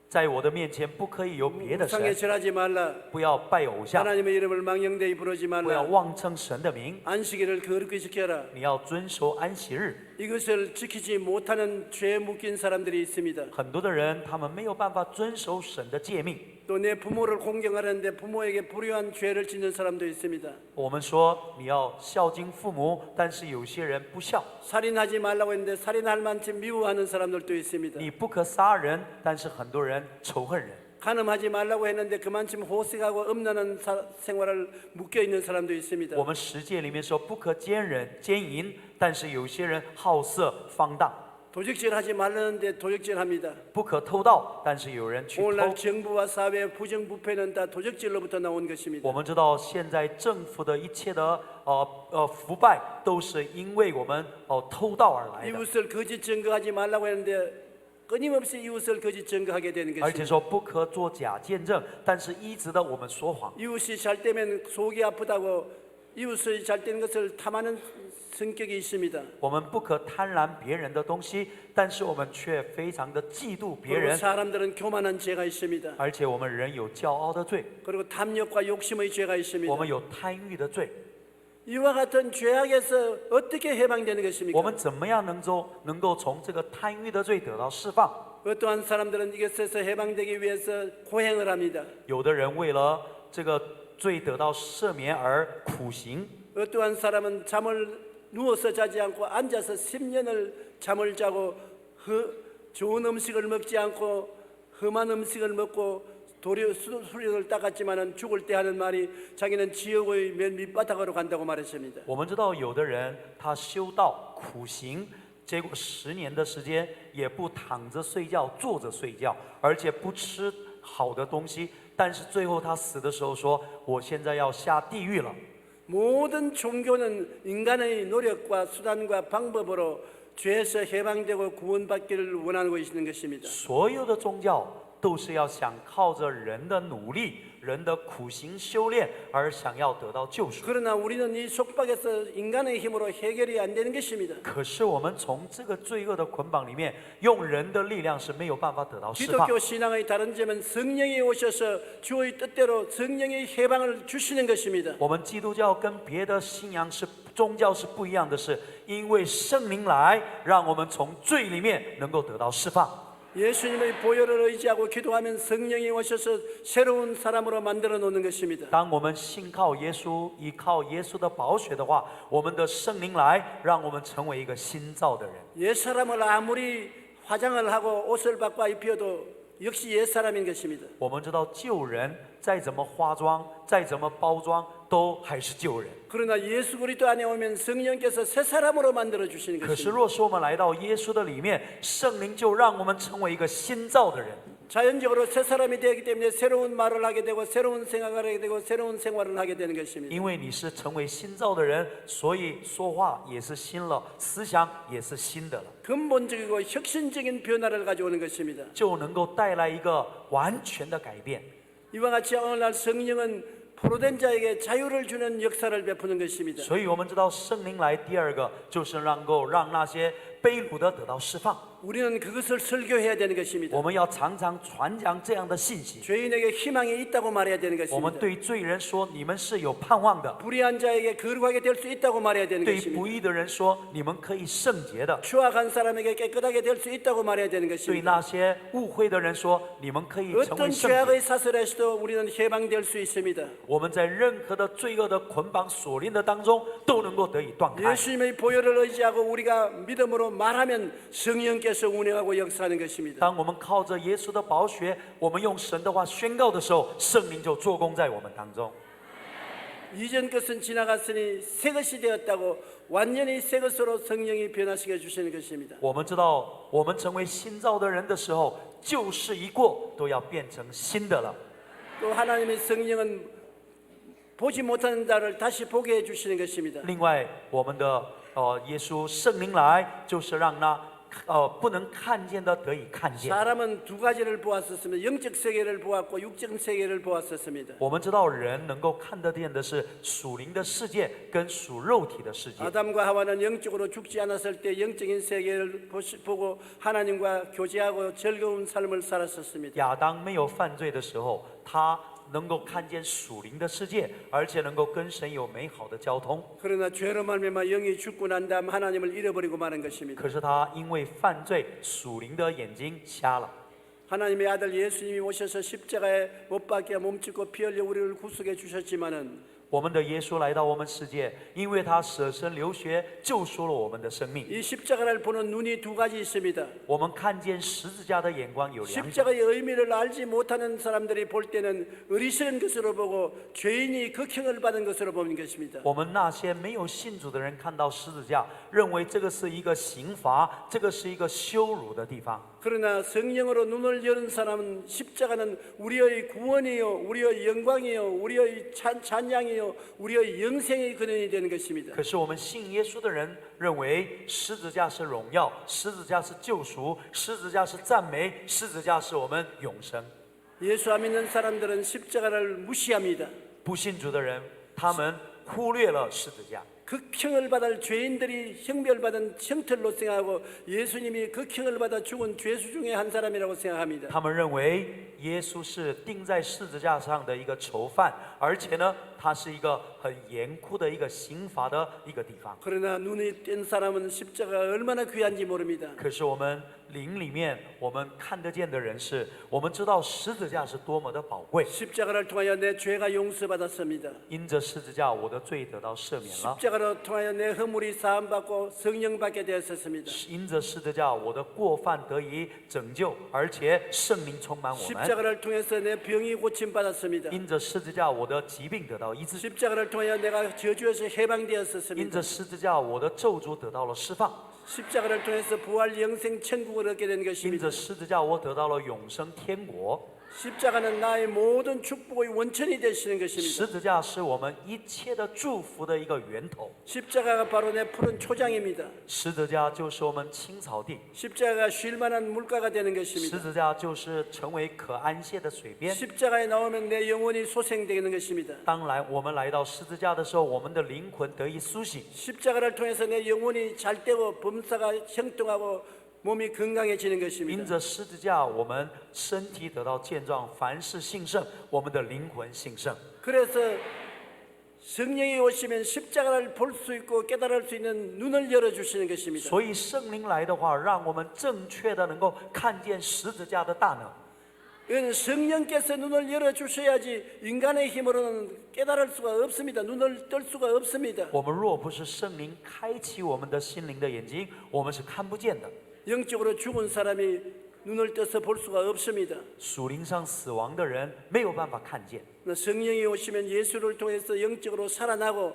在我的面前不可以有别的 우상에 神， 절하지 말라. 不要拜偶像， 하나님의 이름을 망령되이 부르지 不要 말라. 妄称神的名， 안식일을 거룩히 지켜라. 你要遵守安息日。 이것을 지키지 못하는 죄에 묶인 사람들이 있습니다. 很多的人，他们没有办法遵守神的诫命。 또 내 부모를 공경하는데 부모에게 불효한 죄를 짓는 사람도 있습니다. 我们说你要孝敬父母，但是有些人不孝。 살인하지 말라고 했는데 살인할 만큼 미워하는 사람들도 있습니다. 你不可杀人，但是很多人仇恨人。 간음하지 말라고 했는데 그만큼 호색하고 음란한 생활을 묶여 있는 사람도 있습니다. 我们十诫里面说不可奸人、奸淫，但是有些人好色放荡。 도적질하지 말라는데 도적질합니다. 不可偷盗，但是有人去偷。 오늘날 정부와 사회 부정부패는 다 도적질로부터 나온 것입니다. 我们知道现在政府的一切的腐败，都是因为我们偷盗而来的。 이웃을 거짓 증거하지 말라고 했는데 끊임없이 이웃을 거짓 증거하게 되는 而且 것입니다. 说不可做假见证，但是一直的我们说谎。 이웃이 잘 되면 속이 아프다고 이웃이 잘 되는 것을 탐하는 성격이 있습니다. 我们不可贪婪别人的东西，但是我们却非常的嫉妒别 그리고 人， 사람들은 교만한 죄가 있습니다. 而且我们人有骄傲的罪， 그리고 탐욕과 욕심의 죄가 我 있습니다. 们有贪欲的罪。 이와 같은 죄악에서 어떻게 해방되는 我 것입니까? 们怎么样能够从这个贪欲的罪得到释放？ 어떠한 사람들은 이것에서 해방되기 위해서 고행을 합니다. 有的人为了这个罪得到赦免而苦行， 어떠한 사람은 잠을 누워서 자지 않고 앉아서 10년을 잠을 자고 좋은 음식을 먹지 않고 험한 음식을 먹고 수력을 닦았지만은 죽을 때 하는 말이 자기는 지옥의 맨 밑바닥으로 간다고 말했습니다. 我们知道有的人他修道苦行，结果10年的时间也不躺着睡觉，坐着睡觉，而且不吃好的东西，但是最后他死的时候说：“我现在要下地狱了。” 모든 종교는 인간의 노력과 수단과 방법으로 죄에서 해방되고 구원받기를 원하고 있는 것입니다. 所有的宗教都是要想靠着人的努力、人的苦行修炼而想要得到救赎。 그러나 우리는 이 속박에서 인간의 힘으로 해결이 안 되는 것입니다. 可是我们从这个罪恶的捆绑里面，用人的力量是没有办法得到释放。 기독교 신앙의 다른 점은 성령이 오셔서 주의 뜻대로 성령의 해방을 주시는 것입니다. 我们基督教跟别的信仰宗教是不一样的是，因为圣灵来，让我们从罪里面能够得到释放。 예수님의 보혈을 의지하고 기도하면 성령이 오셔서 새로운 사람으로 만들어 놓는 것입니다. 当我们信靠耶稣，依靠耶稣的宝血的话，我们的圣灵来，让我们成为一个新造的人。 옛사람을 아무리 화장을 하고 옷을 바꿔 입혀도 역시 옛사람인 것입니다. 我们知道旧人再怎么化妆，再怎么包装，都还是旧人。 그러나 예수 그리스도 안에 오면 성령께서 새 사람으로 만들어 주시는 可是 것입니다. 若是我们来到耶稣的里面，圣灵就让我们成为一个新造的人。 자연적으로 새 사람이 되기 때문에 새로운 말을 하게 되고 새로운 생각을 하게 되고 새로운 생활을 하게 되는 것입니다. 因为你是成为新造的人，所以说话也是新了，思想也是新的了， 근본적이고 혁신적인 변화를 가져오는 것입니다. 就能够带来一个完全的改变。 이와 같이 오늘날 성령은 포로된 자에게 자유를 주는 역사를 베푸는 것입니다. 所以我们知道圣灵来第二个就是能够让那些被掳的得到释放。 우리는 그것을 설교해야 되는 것입니다. 我们要常常传讲这样的信息。 죄인에게 희망이 있다고 말해야 되는 我们 것입니다. 对罪人说：“你们是有盼望的。 불의한 자에게 거룩하게 될 수 있다고 말해야 되는 对 것입니다. 不义的人说：“你们可以圣洁的。 추악한 사람에게 깨끗하게 될 수 있다고 말해야 되는 对 것입니다. 那些误会的人说：“你们可以成 어떤 为圣洁。 죄악의 사슬에서도 우리는 해방될 수 있습니다. 我们在任何的罪恶的捆绑锁链的当中，都能够得以断开。 예수님의 보혈을 의지하고 우리가 믿음으로 말하면 성령께서 운행하고 역사하는 것입니다. 当我们靠着耶稣的宝血，我们用神的话宣告的时候，圣灵就做工在我们当中。 이전 것은 지나갔으니 새 것이 되었다고 완전히 새 것으로 성령이 변화시켜 주시는 것입니다. 我们知道，我们成为新造的人的时候，旧事一过，都要变成新的了。 또 하나님의 성령은 보지 못하는 자를 다시 보게 해주시는 것입니다. 另外，我们的耶稣圣灵来，就是让那不能看见的得以看见。 사람은 두 가지를 보았었습니다. 영적 세계를 보았고 육적 세계를 보았었습니다. 我们知道，人能够看得见的是属灵的世界跟属肉体的世界。 아담과 하와는 영적으로 죽지 않았을 때 영적인 세계를 보고 하나님과 교제하고 즐거운 삶을 살았었습니다. 亚当没有犯罪的时候，他能够看见属灵的世界，而且能够跟神有美好的交通。 그러나 죄로 말미암아 영이 죽고 난 다음 하나님을 잃어버리고 마는 것입니다. 可是他因为犯罪，属灵的眼睛瞎了。 하나님의 아들 예수님이 오셔서 십자가에 못 박혀 몸짓고 피 흘려 우리를 구속해 주셨지만은 我们的耶稣来到我们世界，因为他舍身流血，救赎了我们的生命。 이 십자가를 보는 눈이 두 가지 있습니다. 我们看见十字架的眼光有两种。 십자가의 의미를 알지 못하는 사람들이 볼 때는 어리석은 것으로 보고 죄인이 극형을 받은 것으로 보는 것입니다. 我们那些没有信主的人看到十字架，认为这个是一个刑罚，这个是一个羞辱的地方。 그러나 성령으로 눈을 여는 사람은 십자가는 우리의 구원이요, 우리의 영광이요, 우리의 찬양이요, 우리의 영생의 근원이 되는 것입니다. 可是我们信耶稣的人认为十字架是荣耀，十字架是救赎，十字架是赞美，十字架是我们永生。 예수 안 믿는 사람들은 십자가를 무시합니다. 不信主的人，他们忽略了十字架。 극형을 받을 죄인들이 형벌받은 형틀로 생각하고 예수님이 극형을 받아 죽은 죄수 중에 한 사람이라고 생각합니다. 他们认为耶稣是钉在十字架上的一个囚犯，而且呢，他是一个很严酷的一个刑罚的一个地方。 그러나 눈이 뜬 사람은 십자가가 얼마나 귀한지 모릅니다. 可是我们灵里面，我们看得见的人是，我们知道十字架是多么的宝贵。 십자가를 통하여 내 죄가 용서받았습니다. 因着十字架，我的罪得到赦免了； 십자가로 통하여 내 허물이 사함받고 성령받게 되었습니다. 因着十字架，我的过犯得以拯救，而且圣灵充满我们； 십자가를 통해서 내 병이 고침받았습니다. 因着十字架，我的疾病得到医治； 십자가를 통하여 내가 저주에서 因 해방되었습니다. 着十字架，我的咒诅得到了释放； 십자가를 통해서 부활 영생 천국을 얻게 된 因 것입니다. 着十字架，我得到了永生天国。 십자가는 나의 모든 축복의 원천이 되시는 것입니다. 十字架是我们一切的祝福的一个源头， 십자가가 바로 내 푸른 초장입니다. 十字架就是我们青草地， 십자가가 쉴 만한 물가가 되는 十 것입니다. 字架就是成为可安歇的水边。 십자가에 나오면 내 영혼이 소생되는 것입니다. 当然，我们来到十字架的时候，我们的灵魂得以苏醒。 십자가를 통해서 내 영혼이 잘 되고 범사가 형통하고 몸이 건강해지는 因 것입니다. 着十字架，我们身体得到健壮，凡事兴盛，我们的灵魂兴盛。 그래서 성령이 오시면 십자가를 볼 수 있고 깨달을 수 있는 눈을 열어주시는 것입니다. 所以圣灵来的话，让我们正确的能够看见十字架的大能。 이건 성령께서 눈을 열어주셔야지 인간의 힘으로는 깨달을 수가 없습니다. 눈을 뜰 수가 없습니다. 我们若不是圣灵开启我们的心灵的眼睛，我们是看不见的。 영적으로 죽은 사람이 눈을 떠서 볼 수가 없습니다. 属灵上死亡的人没有办法看见。 성령이 오시면 예수를 통해서 영적으로 살아나고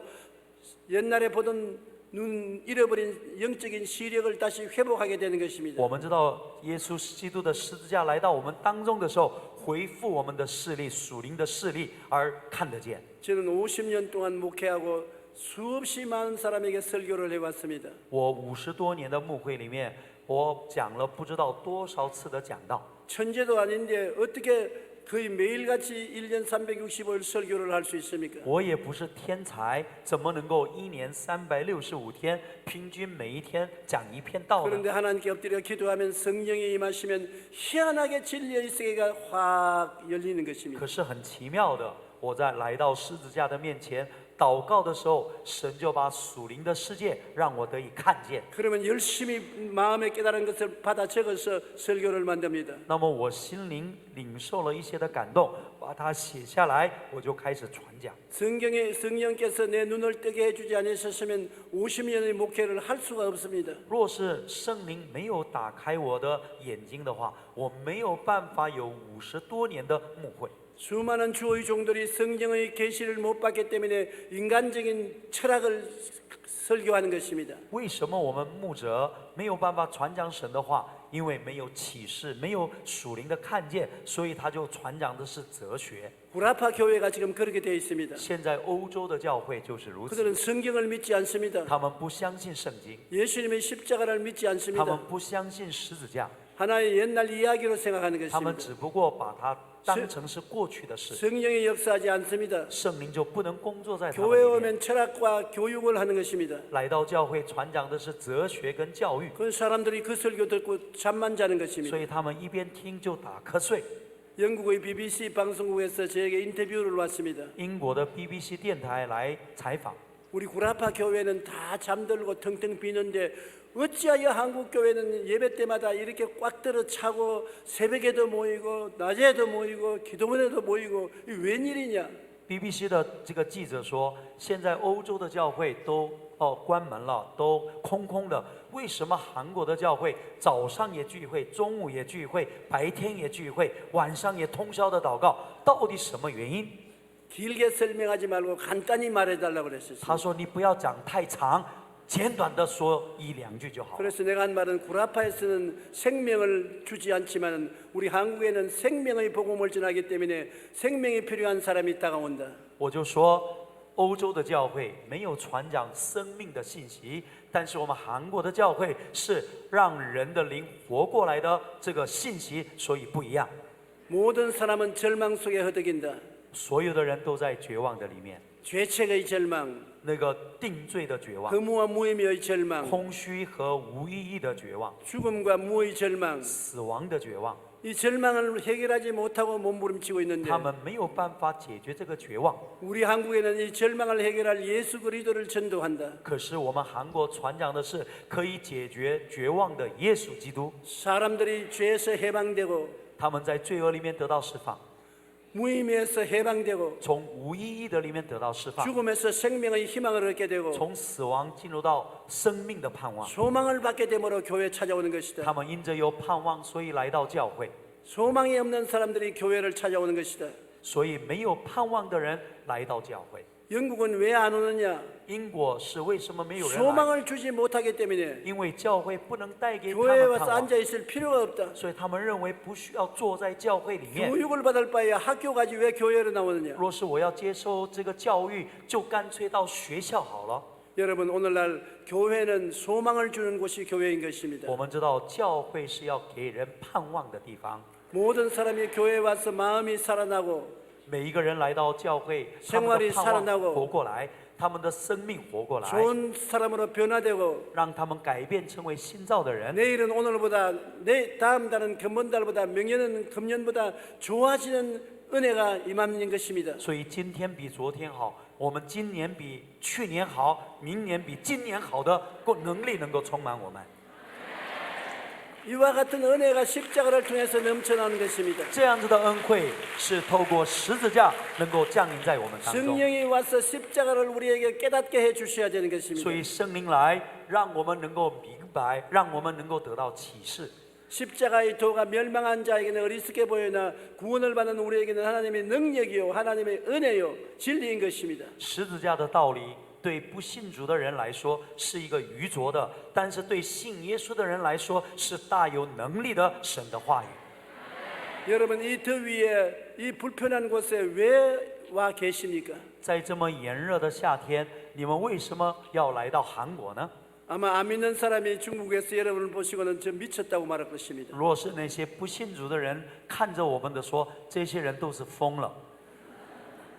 옛날에 보던 눈 잃어버린 영적인 시력을 다시 회복하게 되는 것입니다. 我们知道耶稣基督的十字架来到我们当中的时候，恢复我们的视力，属灵的视力而看得见。 저는 50년 동안 목회하고 수없이 많은 사람에게 설교를 해왔습니다. 我50多年的牧会里面，我讲了不知道多少次的讲道。 천재도 아닌데 어떻게 거의 매일같이 1년 365일 설교를 할 수 있습니까? 我也不是天才，怎么能够一年365天，平均每一天讲一篇道呢？ 그런데 하나님께 엎드려 기도하면 성령이 임하시면 희한하게 진리의 세계가 확 열리는 것입니다. 可是很奇妙的，我在来到十字架的面前祷告的时候，神就把属灵的世界让我得以看见。 그러면 열심히 마음에 깨달은 것을 받아 적어서 설교를 만듭니다. 那么我心灵领受了一些的感动，把它写下来，我就开始传讲。 성경에 성령께서 내 눈을 뜨게 해주지 않으셨으면 50년의 목회를 할 수가 없습니다. 若是圣灵没有打开我的眼睛的话，我没有办法有50多年的牧会。 수많은 주의 종들이 성령의 계시를 못 받기 때문에 인간적인 철학을 설교하는 것입니다. 为什么我们牧者没有办法传讲神的话？因为没有启示，没有属灵的看见，所以他就传讲的是哲学。 구라파 교회가 지금 그렇게 되어 있습니다. 现在欧洲的教会就是如此， 그들은 성경을 믿지 않습니다. 他们不相信圣经， 예수님의 십자가를 믿지 他们 않습니다. 不相信十字架， 하나의 옛날 이야기로 생각하는 他们 것입니다. 只不过把它当成是过去的事， 성령이 역사하지 않습니다. 圣灵就不能工作在他们 교회에 里面。 오면 철학과 교육을 하는 것입니다. 来到教会传讲的是哲学跟教育， 그 사람들이 그 설교 듣고 잠만 자는 所 것입니다. 以他们一边听就打瞌睡。 영국의 BBC 방송국에서 저에게 인터뷰를 왔습니다. 英国的 BBC 电台来采访， 우리 구라파 교회는 다 잠들고 텅텅 비는데 어찌하여 한국 교회는 예배 때마다 이렇게 꽉 들어 차고 새벽에도 모이고 낮에도 모이고 기도문에도 모이고 이 웬일이냐? BBC 的这个记者说，现在欧洲的教会都关门了，都空空的。为什么韩国的教会早上也聚会，中午也聚会，白天也聚会，晚上也通宵的祷告？到底什么原因？ 길게 설명하지 말고 간단히 말해달라고 그랬었어요. 他说：“你不要讲太长，简短的说一两句就好。” 그래서 내가 한 말은 구라파에서는 생명을 주지 않지만 우리 한국에는 생명의 복음을 전하기 때문에 생명이 필요한 사람이 다가온다. 我就说，欧洲的教会没有传讲生命的信息，但是我们韩国的教会是让人的灵活过来的这个信息，所以不一样。 모든 사람은 절망 속에 허덕인다. 所有的人都在绝望的里面， 죄책의 절망, 那个定罪的绝望， 허무와 무의미의 절망, 空虚和无意义的绝望， 죽음과 무의 절망. 死亡的绝望， 이 절망을 해결하지 못하고 몸부림치고 있는데 他们没有办法解决这个绝望。 우리 한국에는 이 절망을 해결할 예수 그리스도를 전도한다. 可是我们韩国传讲的是可以解决绝望的耶稣基督， 사람들이 죄에서 해방되고 他们在罪恶里面得到释放， 무의미에서 해방되고 从无意义的里面得到释放， 죽음에서 생명의 희망을 얻게 되고 从死亡进入到生命的盼望。 소망을 받게 되므로 교회 찾아오는 것이다. 他们因着有盼望，所以来到教会； 소망이 없는 사람들이 교회를 찾아오는 것이다. 所以没有盼望的人来到教会。 영국은 왜 안 오느냐? 英国是为什么没有人来？ 소망을 주지 못하기 때문에 因为教会不能带给他 교회에 们 와서 盼望， 앉아 있을 필요가 없다. 所以他们认为不需要坐在教会里面。 교육을 받을 바에 학교 가지 왜 교회로 나오느냐? 若是我要接受这个教育，就干脆到学校好了。 여러분 오늘날 교회는 소망을 주는 곳이 교회인 것입니다. 我们知道教会是要给人盼望的地方， 모든 사람이 교회에 와서 마음이 살아나고 每一个人来到教会，他们的 생활이 盼 살아나고 望活过来，他们的生命活过来， 좋은 사람으로 변화되고 让他们改变成为新造的人。 내일은 오늘보다 다음 달은 금번 달보다明年은 금년보다 좋아지는 은혜가 임하는 것입니다. 所以今天比昨天好，我们今年比去年好，明年比今年好的能力能够充满我们。 이와 같은 은혜가 십자가를 통해서 넘쳐나는 것입니다. 这样子的恩惠是透过十字架能够降临在我们当中， 성령이 와서 십자가를 우리에게 깨닫게 해 주셔야 되는 所 것입니다. 以圣灵来让我们能够明白，让我们能够得到启示。 십자가의 도가 멸망한 자에게는 어리석게 보이나 구원을 받는 우리에게는 하나님의 능력이요 하나님의 은혜요 진리인 것입니다. 十字架的道理对不信主的人来说是一个愚拙的，但是对信耶稣的人来说是大有能力的神的话语。 여러분 이 더위에 이 불편한 곳에 왜 와 계십니까? 在这么炎热的夏天，你们为什么要来到韩国呢？ 아마 안 믿는 사람이 중국에서 여러분을 보시고는 저 미쳤다고 말할 것입니다. 若是那些不信主的人看着我们的说，这些人都是疯了。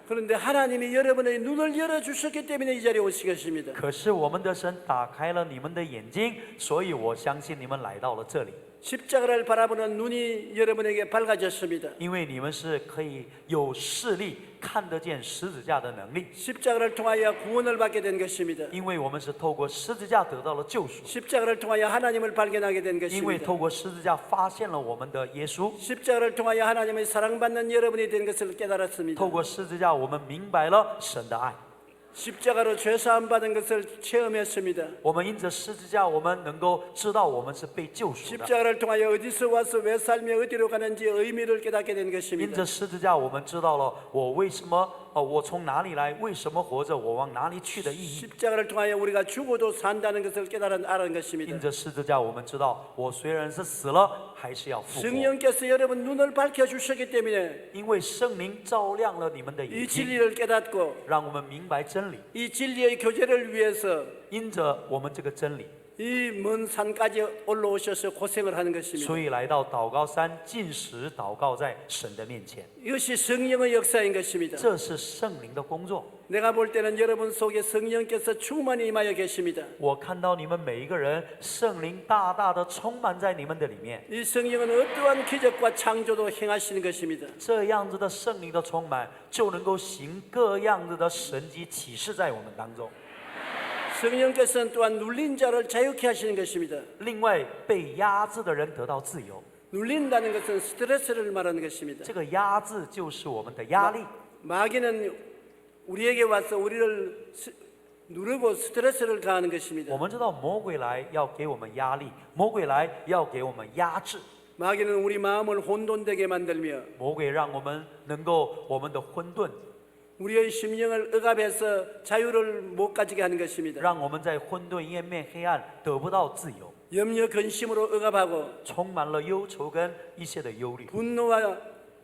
그런데 하나님이 여러분의 눈을 열어주셨기 때문에 이 자리에 오신 것입니다. 可是我们的神打开了你们的眼睛，所以我相信你们来到了这里， 십자가를 바라보는 눈이 여러분에게 밝아졌습니다. 因为你们是可以有视力看得见十字架的能力， 십자가를 통하여 구원을 받게 된 것입니다. 因为我们是透过十字架得到了救赎， 십자가를 통하여 하나님을 발견하게 된 因为 것입니다. 透过十字架发现了我们的耶稣， 십자가를 통하여 하나님의 사랑받는 여러분이 된 것을 깨달았습니다. 透过十字架我们明白了神的爱， 십자가로 죄사함 받은 것을 체험했습니다. 我们因着十字架，我们能够知道我们是被救赎的。 십자가를 통하여 어디서 와서 왜 살며 어디로 가는지 의미를 깨닫게 된 因 것입니다. 着十字架，我们知道了我为什么我从哪里来，为什么活着，我往哪里去的意义。 십자가를 통하여 우리가 죽어도 산다는 것을 알은 것입니다. 因着十字架，我们知道我虽然是死了，还是要复活。 성령께서 여러분 눈을 밝혀주셨기 때문에 因为圣灵照亮了你们的 이 眼睛， 진리를 깨닫고 让我们明白真理。 이 진리의 교제를 위해서 因着我们这个真理， 이 먼 산까지 올라오셔서 고생을 하는 것입니다. 所以来到祷告山进食祷告在神的面前， 이것이 성령의 역사인 것입니다. 这是圣灵的工作。 내가 볼 때는 여러분 속에 성령께서 충만히 임하여 계십니다. 我看到你们每一个人，圣灵大大的充满在你们的里面。 이 성령은 어떠한 기적과 창조도 행하시는 것입니다. 这样子的圣灵的充满，就能够行各样子的神迹启示在我们当中。 성령께서는 또한 눌린 자를 자유케 하시는 것입니다. 另外，被压制的人得到自由。 눌린다는 것은 스트레스를 말하는 것입니다. 这个压制就是我们的压力。 마귀는 우리에게 와서 우리를 누르고 스트레스를 가하는 我 것입니다. 们知道魔鬼来要给我们压力，魔鬼来要给我们压制， 마귀는 우리 마음을 혼돈되게 만들며 魔鬼让我们能够我们的混沌， 우리의 심령을 억압해서 자유를 못 가지게 하는 것입니다. 让我们在混沌页面黑暗得不到自由， 염려 근심으로 억압하고 充满了忧愁跟一切的忧虑，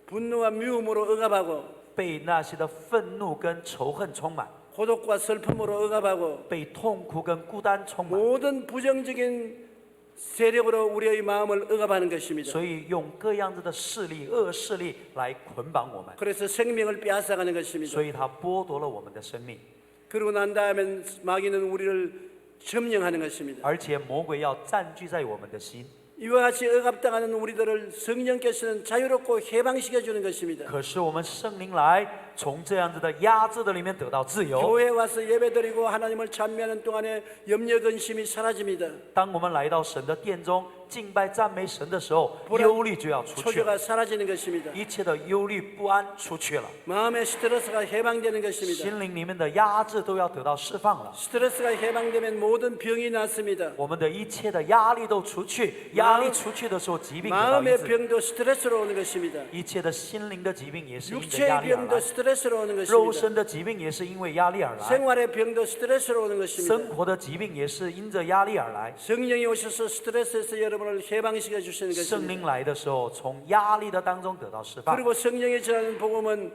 분노와 미움으로 억압하고 被那些的愤怒跟仇恨充满， 고독과 슬픔으로 억압하고 被痛苦跟孤单充满， 모든 부정적인 세력으로 우리의 마음을 억압하는 것입니다. 所以用各样子的势力、恶势力来捆绑我们， 그래서 생명을 빼앗아가는 것입니다. 所以他剥夺了我们的生命， 그러고 난 다음에 마귀는 우리를 점령하는 것입니다. 而且魔鬼要占据在我们的心。 이와 같이 억압당하는 우리들을 성령께서는 자유롭고 해방시켜 주는 것입니다. 可是我们圣灵来，从这样子的压制的里面得到自由。 교회 와서 예배드리고 하나님을 찬미하는 동안에 염려 근심이 사라집니다. 当我们来到神的殿中敬拜赞美神的时候， 불안 忧虑就要出去了， 초조가 사라지는 것입니다. 一切的忧虑不安出去了， 마음의 스트레스가 해방되는 것입니다. 心灵里面的压制都要得到释放了。 스트레스가 해방되면 모든 병이 낫습니다. 我们的一切的压力都出去，压力出去的时候，疾病得到医 마음의 治。 병도 스트레스로 오는 것입니다. 一切的心灵的疾病也是因着 육체의 压力而 병도 来， 스트레스로 오는 肉 것입니다. 身的疾病也是因为压力而来， 생활의 병도 스트레스로 오는 것입니다. 生活的疾病也是因着压力而来。 성령이 오셔서 스트레스에서 여러분을 해방시켜 주시는 圣 것입니다. 灵来的时候，从压力的当中得到释放。 그리고 성령이 전하는 복음은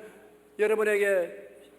여러분에게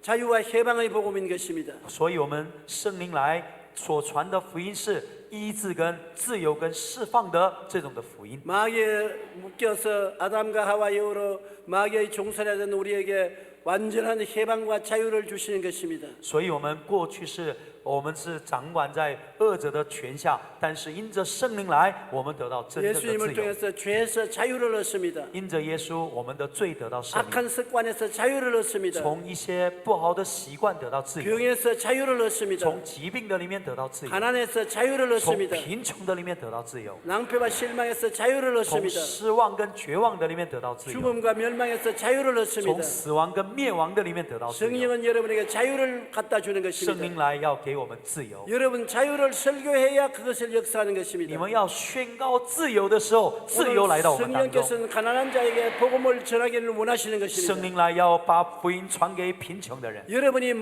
자유와 해방의 복음인 것입니다. 所以，我们圣灵来所传的福音是医治跟自由跟释放的这种的福音。 마귀에 묶여서 아담과 하와의 으로 마귀의 종살이던 우리에게 완전한 해방과 자유를 주시는 것입니다. 所以我们过去是我们是掌管在恶者的权下，但是因着圣灵来，我们得到真正的 예수님을 自由。 통해서 죄에서 자유를 얻습니다. 因着耶稣，我们的罪得到赦免， 악한 습관에서 자유를 얻습니다. 从一些不好的习惯得到自由， 병에서 자유를 얻습니다. 从疾病的里面得到自由， 가난에서 자유를 从 얻습니다. 贫穷的里面得到自由， 낭패와 실망에서 자유를 从 얻습니다. 失望跟绝望的里面得到自由， 죽음과 멸망에서 자유를 从 얻습니다. 死亡跟灭亡的里面得到自由。 성령은 여러분에게 자유를 갖다 주는 圣 것입니다. 灵来要给我们自由。 여러분 자유를 설교해야 그것을 역사하는 你 것입니다. 们要宣告自由的时候，自由来到我们当中。 성령께서는 가난한 자에게 복음을 전하기를 원하시는 圣 것입니다. 灵来要把福音传给贫穷的人。 여러분이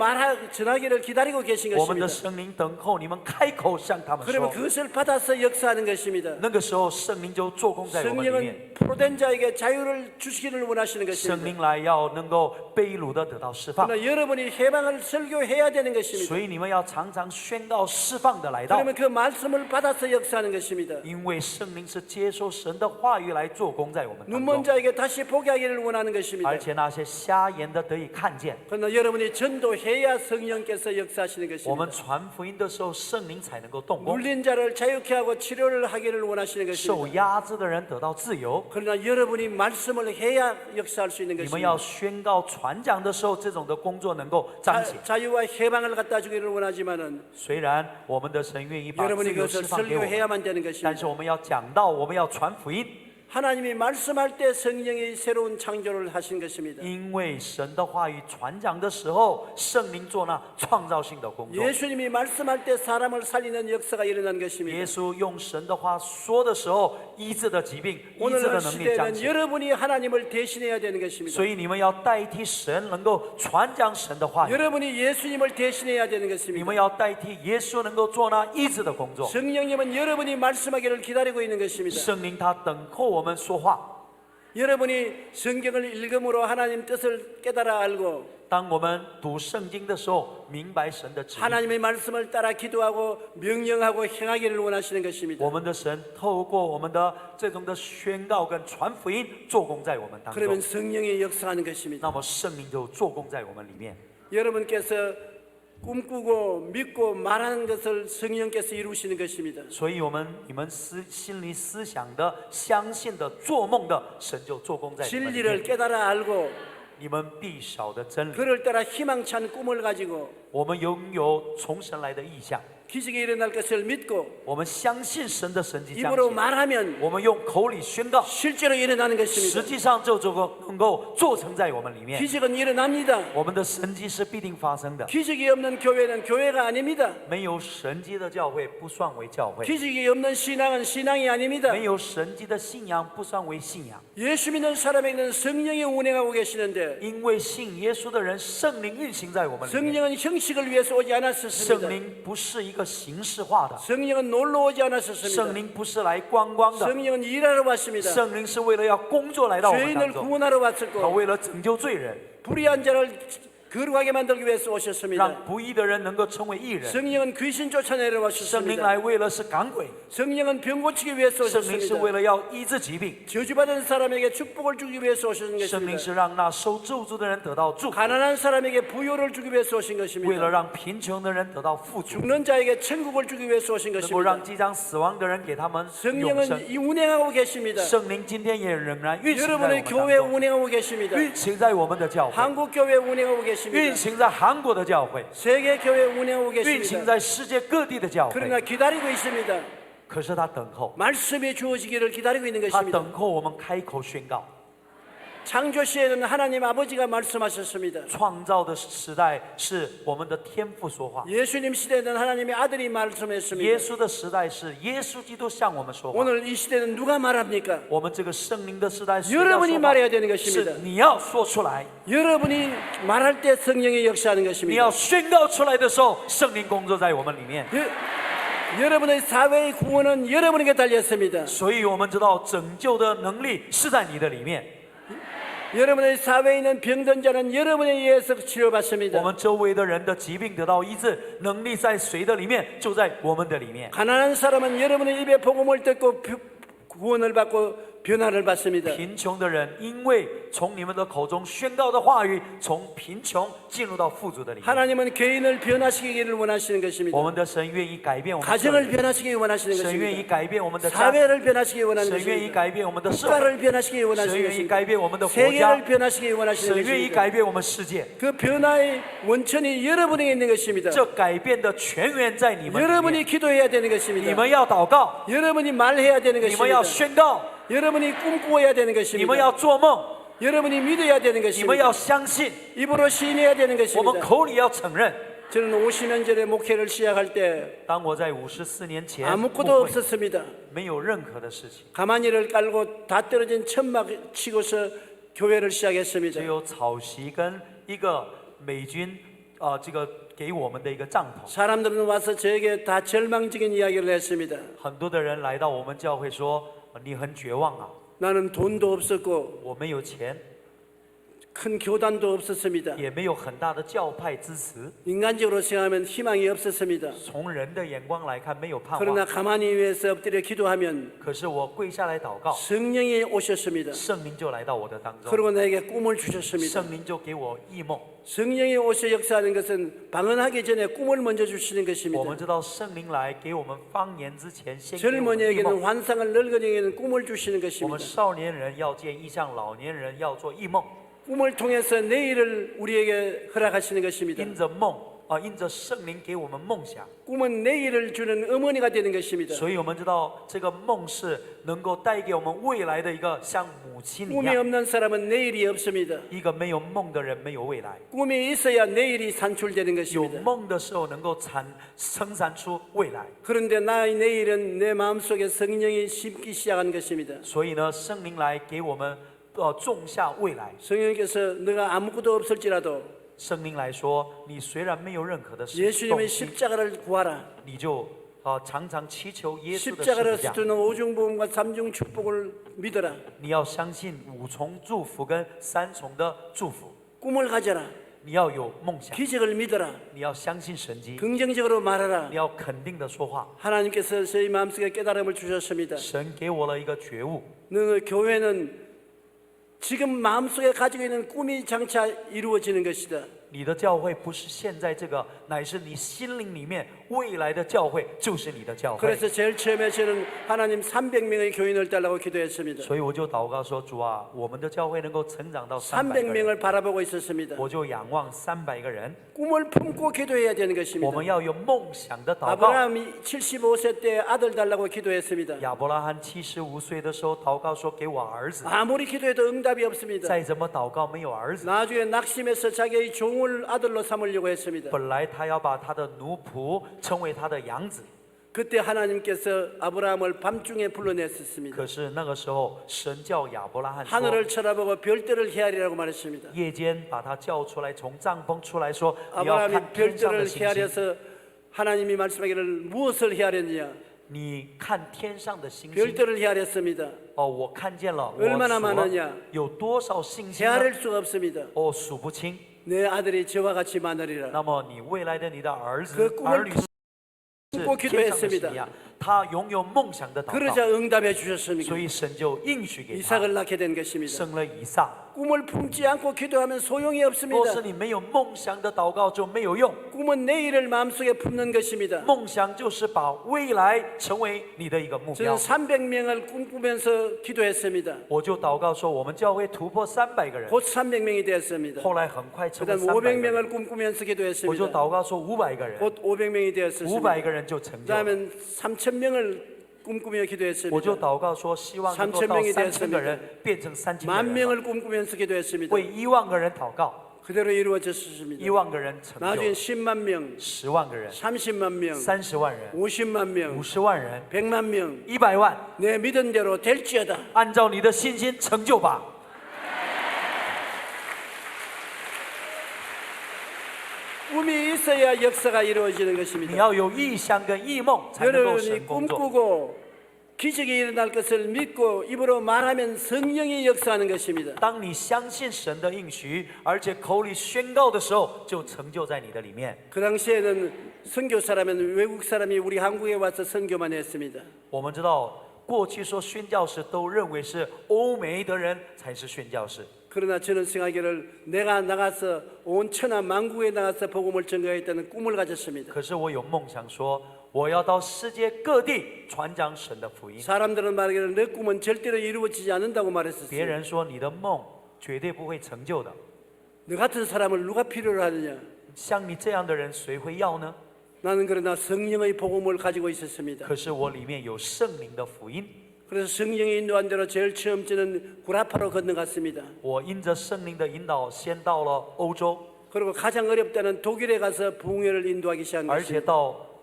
전하기를 기다리고 계신 我们的 것입니다. 圣灵等候你们开口向他们 그러면 说， 그것을 받아서 역사하는 것입니다. 那个时候圣灵就做工在我们里面。 성령은 포로된 자에게 자유를 주시기를 원하시는 圣 것입니다. 灵来要能够被掳的得到释放， 그러나 여러분이 해방을 설교해야 되는 것입니다. 所以你们要常常宣告释放的来到， 그러면 그 말씀을 받아서 역사하는 것입니다. 因为圣灵是接受神的话语来做工在我们当 눈먼 中， 자에게 다시 보게 하기를 원하는 것입니다. 而且那些瞎眼的得以看见。 그러나 여러분이 전도해야 성령께서 역사하시는 我们 것입니다. 传福音的时候，圣灵才能够动工， 물린 자를 자유케 하고 치료를 하기를 원하시는 受 것입니다. 压制的人得到自由。 그러나 여러분이 말씀을 해야 역사할 수 있는 你们要 것입니다. 宣告传讲的时候，这种的工作能够彰显。 자유와 해방을 갖다 주기를 원하지만은 虽然我们的神愿意把自 여러분이 由释 그것을 放给我们， 설교해야만 되는 但 것입니다. 是我们要讲道，我们要传福音， 하나님이 말씀할 때 성령이 새로운 창조를 하신 것입니다. 因为神的话语传讲的时候，圣灵做那创造性的工作。 예수님이 말씀할 때 사람을 살리는 역사가 일어난 耶 것입니다. 稣用神的话说的时候，医治的疾病，医治的 오늘날 能力彰 시대는 显。 여러분이 하나님을 대신해야 되는 것입니다. 所以你们要代替神，能够传讲神的话语。 여러분이 예수님을 대신해야 되는 你 것입니다. 们要代替耶稣，能够做那医治的工作。 성령님은 여러분이 말씀하기를 기다리고 있는 것입니다. 圣灵他等候我们说话。 여러분이 성경을 읽음으로 하나님 뜻을 깨달아 알고 当我们读圣经的时候，明白神的旨意。 하나님의 말씀을 따라 기도하고 명령하고 행하기를 원하시는 것입니다. 我们的神透过我们的这种的宣告跟传福音，做工在我们当 그러면 中。 성령이 역사하는 것입니다. 那么圣灵就做工在我们里面。 여러분께서 꿈꾸고 믿고 말하는 것을 성령께서 이루시는 것입니다. 所以你们心里思想的、相信的、做梦的，神就做工在你们里 진리를 面。 깨달아 알고 你们必晓得真理。 그를 따라 희망찬 꿈을 가지고 我们拥有从神来的意象， 기적이 일어날 것을 믿고 我们相信神的神迹彰 입으로 显。 말하면 我们用口里宣告， 실제로 일어나는 实 것입니다. 际上就能够做成在我们里面。 기적은 일어납니다. 我们的神迹是必定发生的。 기적이 없는 교회는 교회가 아닙니다. 没有神迹的教会不算为教会， 기적이 없는 신앙은 신앙이 아닙니다. 没有神迹的信仰不算为信仰。 예수 믿는 사람에게는 성령이 운행하고 계시는데 因为信耶稣的人，圣灵运行在我们里面。 성령은 형식을 위해서 오지 圣 않았었습니다. 灵不是一个形式化的， 성령은 놀러 오지 圣 않았었습니다. 灵不是来观光的， 성령은 일하러 왔습니다. 圣灵是为了要工作来到我们 죄인을 当中， 구원하러 他 왔었고 为了拯救罪人， 불의한 자를 거룩하게 만들기 위해서 오셨습니다. 让不义的人能够成为义人。 성령은 귀신 쫓아내러 圣灵 왔습니다. 来为了是赶鬼， 성령은 병 고치기 위해서 圣灵是 오셨습니다. 为了要医治疾病， 저주받은 사람에게 축복을 주기 위해서 오신 圣灵 것입니다. 是让那受咒诅的人得到祝福， 가난한 사람에게 부요를 주기 위해서 오신 为了 것입니다. 让贫穷的人得到富足， 죽는 자에게 천국을 주기 위해서 오신 能够让 것입니다. 即将死亡的人给他们永生。 성령은 이 운행하고 계십니다. 圣灵今天也仍然运行在我们 여러분의 当 교회에 中， 운행하고 계십니다. 运行在我们的教会， 한국 교회에 운행하고 运 계십니다. 行在韩国的教会， 세계 교회에 운행하고 运行 계십니다. 在世界各地的教 그러나 会。 기다리고 있습니다. 可是他等候， 말씀이 주어지기를 기다리고 있는 他 것입니다. 等候我们开口宣告。 창조 시에는 하나님 아버지가 말씀하셨습니다. 创造的时代是我们的天父说话， 예수님 시대는 하나님의 아들이 耶 말씀했습니다. 稣的时代是耶稣基督向我们说话。 오늘 이 시대는 누가 말합니까? 我们这个圣灵的时代是要 여러분이 说 말해야 话， 되는 是 것입니다. 你要说出来， 여러분이 말할 때 성령이 역사하는 你 것입니다. 要宣告出来的时候，圣灵工作在我们里面。 여러분의 사회의 구원은 여러분에게 달렸습니다. 所以我们知道拯救的能力是在你的里面。 여러분의 사회에 있는 병든 자는 여러분에 의해서 我 치료받습니다. 们周围的人的疾病得到医治，能力在谁的里面，就在我们的里面。 가난한 사람은 여러분의 입에 복음을 듣고 구원을 받고 변화를 받습니다. 贫穷的人因为从你们的口中宣告的话语，从贫穷进入到富足的里面。 하나님은 개인을 변화시키기를 원하시는 것입니다. 我们的神愿意改变我们的个 가정을 人， 변화시키기 원하시는 神愿意 것입니다. 改变我们的家庭， 사회를 변화시키기 원하는 神愿意 것입니다. 改变我们的社会， 국가를 변화시키기 神 원하시는 愿意 것입니다. 改变我们的国 세계를 家， 변화시키기 원하시는 神愿意 것입니다. 改变我们世界。 그 변화의 원천이 여러분에게 있는 것입니다. 这改变的泉源在你们里 여러분이 面， 기도해야 되는 你 것입니다. 们要祷告， 여러분이 말해야 되는 你们要 것입니다. 宣告， 여러분이 꿈꾸어야 되는 你们 것입니다. 要做梦， 여러분이 믿어야 되는 你们要 것입니다. 相信， 입으로 시인해야 되는 我们 것입니다. 口里要承认。 저는 50년 전에 목회를 시작할 때 当我在54年前 아무것도 牧会 없었습니다. 没有任何的事情， 가마니를 깔고 다 떨어진 천막 치고서 교회를 시작했습니다. 只有草席跟一个美军这个给我们的一个帐篷。 사람들은 와서 저에게 다 절망적인 이야기를 했습니다. 很多的人来到我们教会说：“你很绝望啊， 나는 돈도 없었고 我没有钱， 큰 교단도 없었습니다. 也没有很大的教派支持。 인간적으로 생각하면 희망이 없었습니다. 从人的眼光来看，没有盼 그러나 望。 가만히 위에서 엎드려 기도하면 可是我跪下来祷告， 성령이 오셨습니다. 圣灵就来到我的当中， 그리고 나에게 꿈을 주셨습니다. 圣灵就给我异梦。 성령이 오셔 역사하는 것은 방언하기 전에 꿈을 먼저 주시는 我 것입니다. 们知道圣灵来给我们方言之前，先给我们异 젊은이에게는 梦。 환상을, 늙은이에게는 꿈을 주시는 我们 것입니다. 少年人要见异象，老年人要做异梦。 꿈을 통해서 내일을 우리에게 허락하시는 것입니다. 因着梦因着圣灵给我们梦想， 꿈은 내일을 주는 어머니가 되는 것입니다. 所以我们知道这个梦是能够带给我们未来的一个像母亲一 꿈이 样。 없는 사람은 내일이 없습니다. 一个没有梦的人没有未来， 꿈이 있어야 내일이 산출되는 有 것입니다. 梦的时候能够生产出未来。 그런데 나의 내일은 내 마음속에 성령이 심기 시작한 것입니다. 所以呢，圣灵来给我们种下未来。 성령께서 너가 아무것도 없을지라도 圣灵来说，你虽然没有任何的东 예수님의 西， 십자가를 구하라. 你就常常祈求耶稣的十 십자가를 字架。 쓰는 오중보험과 삼중 축복을 믿어라. 你要相信五重祝福跟三重的祝福， 꿈을 가져라. 你要有梦想， 기적을 믿어라. 你要相信神迹， 긍정적으로 말하라. 你要肯定的说话。 하나님께서 저희 마음속에 깨달음을 주셨습니다. 神给我了一个觉悟， 너 교회는 지금 마음속에 가지고 있는 꿈이 장차 이루어지는 것이다. 你的教会不是现在这个，乃是你心灵里面未来的教会，就是你的教会。 그래서 제일 처음에 저는 하나님 300명의 교인을 달라고 기도했습니다. 所以我就祷告说：“主啊，我们的教会能够成长到300个人， 300명을 바라보고 있었습니다. 我就仰望300个人。 꿈을 품고 기도해야 되는 我 것입니다. 们要有梦想的祷告。 아브라함이 75세 때 아들 달라고 기도했습니다. 亚伯拉罕75岁的时候祷告说：给我儿子。 아무리 기도해도 응답이 없습니다. 再怎么祷告没有儿子。 나중에 낙심해서 자기의 종을 아들로 삼으려고 했습니다. 本来他要把他的奴仆称为他的养子， 그때 하나님께서 아브라함을 밤중에 불러냈었습니다. 可是那个时候神叫亚伯拉罕说， 하늘을 쳐다보고 별들을 헤아리라고 말했습니다. 夜间把他叫出来，从帐篷出来说：你要 아브라함이 看天上的 별들을 星星， 헤아려서 하나님이 말씀하기를 무엇을 헤아렸느냐? 你看天上的星星。 별들을 헤아렸습니다. 我看见了，我 얼마나 数了 많으냐 有多少星星呢？ 헤아릴 수가 없습니다. 数不清。 내 아들이 저와 같이 많으리라. 那么你未来的你的儿子 그 꿈을 儿女是 품고 天上的 기도했습니다. 星一样，他拥有梦想的祷 그러자 告， 응답해 주셨습니다. 所以神就应许给他 이삭을 낳게 된 것입니다. 生了以撒。 꿈을 품지 않고 기도하면 소용이 若 없습니다. 是你没有梦想的祷告就没有用， 꿈은 내일을 마음속에 품는 것입니다. 梦想就是把未来成为你的一个目 저는 标。 300명을 꿈꾸면서 기도했습니다. 我就祷告说，我们教会突破300个人， 곧 300명이 되었습니다. 后来很快成为 그다음 300个人。 500명을 꿈꾸면서 我就 기도했습니다. 祷告说500个人， 곧 500명이 되었습니다. 500个人就成就了。 그다음에 3,000명을 꿈꾸며 我就 기도했습니다. 祷告说，希望能够到3000个人变成3000个 만 人， 명을 꿈꾸면서 기도했습니다. 为1万个人祷告， 그대로 이루어졌습니다. 1万个人成 나중에 就， 10만 명, 10万个人， 30만 명, 30万人， 50만 명, 50万人， 100만 명. 100万， 내 믿은 대로 될지어다. 按照你的信心成就吧。 꿈이 있어야 역사가 이루어지는 你 것입니다. 要有异象跟异梦，才能够 여러분이 神工作。 꿈꾸고 기적이 일어날 것을 믿고 입으로 말하면 성령이 역사하는 것입니다. 当你相信神的应许，而且口里宣告的时候，就成就在你的里面。 그 당시에는 선교사라면 외국 사람이 우리 한국에 와서 선교만 했습니다. 我们知道，过去说宣教士都认为是欧美的人才是宣教士， 그러나 저는 생각하기를 내가 나가서 온 천하 만국에 나가서 복음을 전가하겠다는 꿈을 가졌습니다. 可是我有梦想说，我要到世界各地传讲神的福音。 사람들은 말하기를 내 꿈은 절대로 이루어지지 않는다고 别 말했었어요. 人说你的梦绝对不会成就的， 너 같은 사람을 누가 필요로 하느냐? 像你这样的人谁会要呢？ 나는 그러나 성령의 복음을 가지고 있었습니다. 可是我里面有圣灵的福音， 그래서 성령의 인도한 대로 제일 처음 저는 구라파로 건너갔습니다. 我因着圣灵的引导，先到了欧洲， 그리고 가장 어렵다는 독일에 가서 부흥회를 인도하기 시작한 而且 것입니다.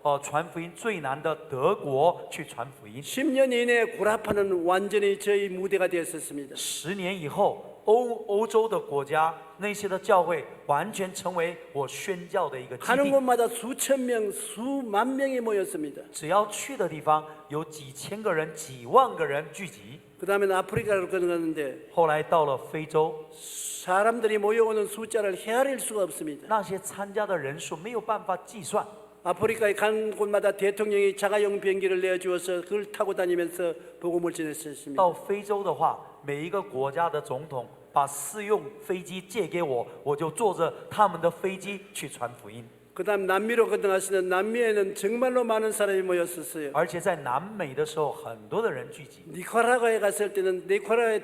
到传福音最难的德国去传福音。 10년 이내에 구라파는 완전히 저희 무대가 되었었습니다. 10年以后，欧洲的国家那些的教会完全成为我宣教的一个基 가는 地。 곳마다 수천 명, 수만 명이 모였습니다. 只要去的地方有几千个人、几万个人聚集。 그 다음에는 아프리카로 건너갔는데 后来到了非洲， 사람들이 모여오는 숫자를 헤아릴 수가 없습니다. 那些参加的人数没有办法计算。 아프리카에 간 곳마다 대통령이 자가용 비행기를 내어주어서 그걸 타고 다니면서 복음을 전했었습니다. 到非洲的话，每一个国家的总统把私用飞机借给我，我就坐着他们的飞机去传福音。 그 다음 남미로 건너가시는 남미에는 정말로 많은 사람이 모였었어요. 而且在南美的时候，很多的人聚集。 니카라과에 갔을 때는 니카라과의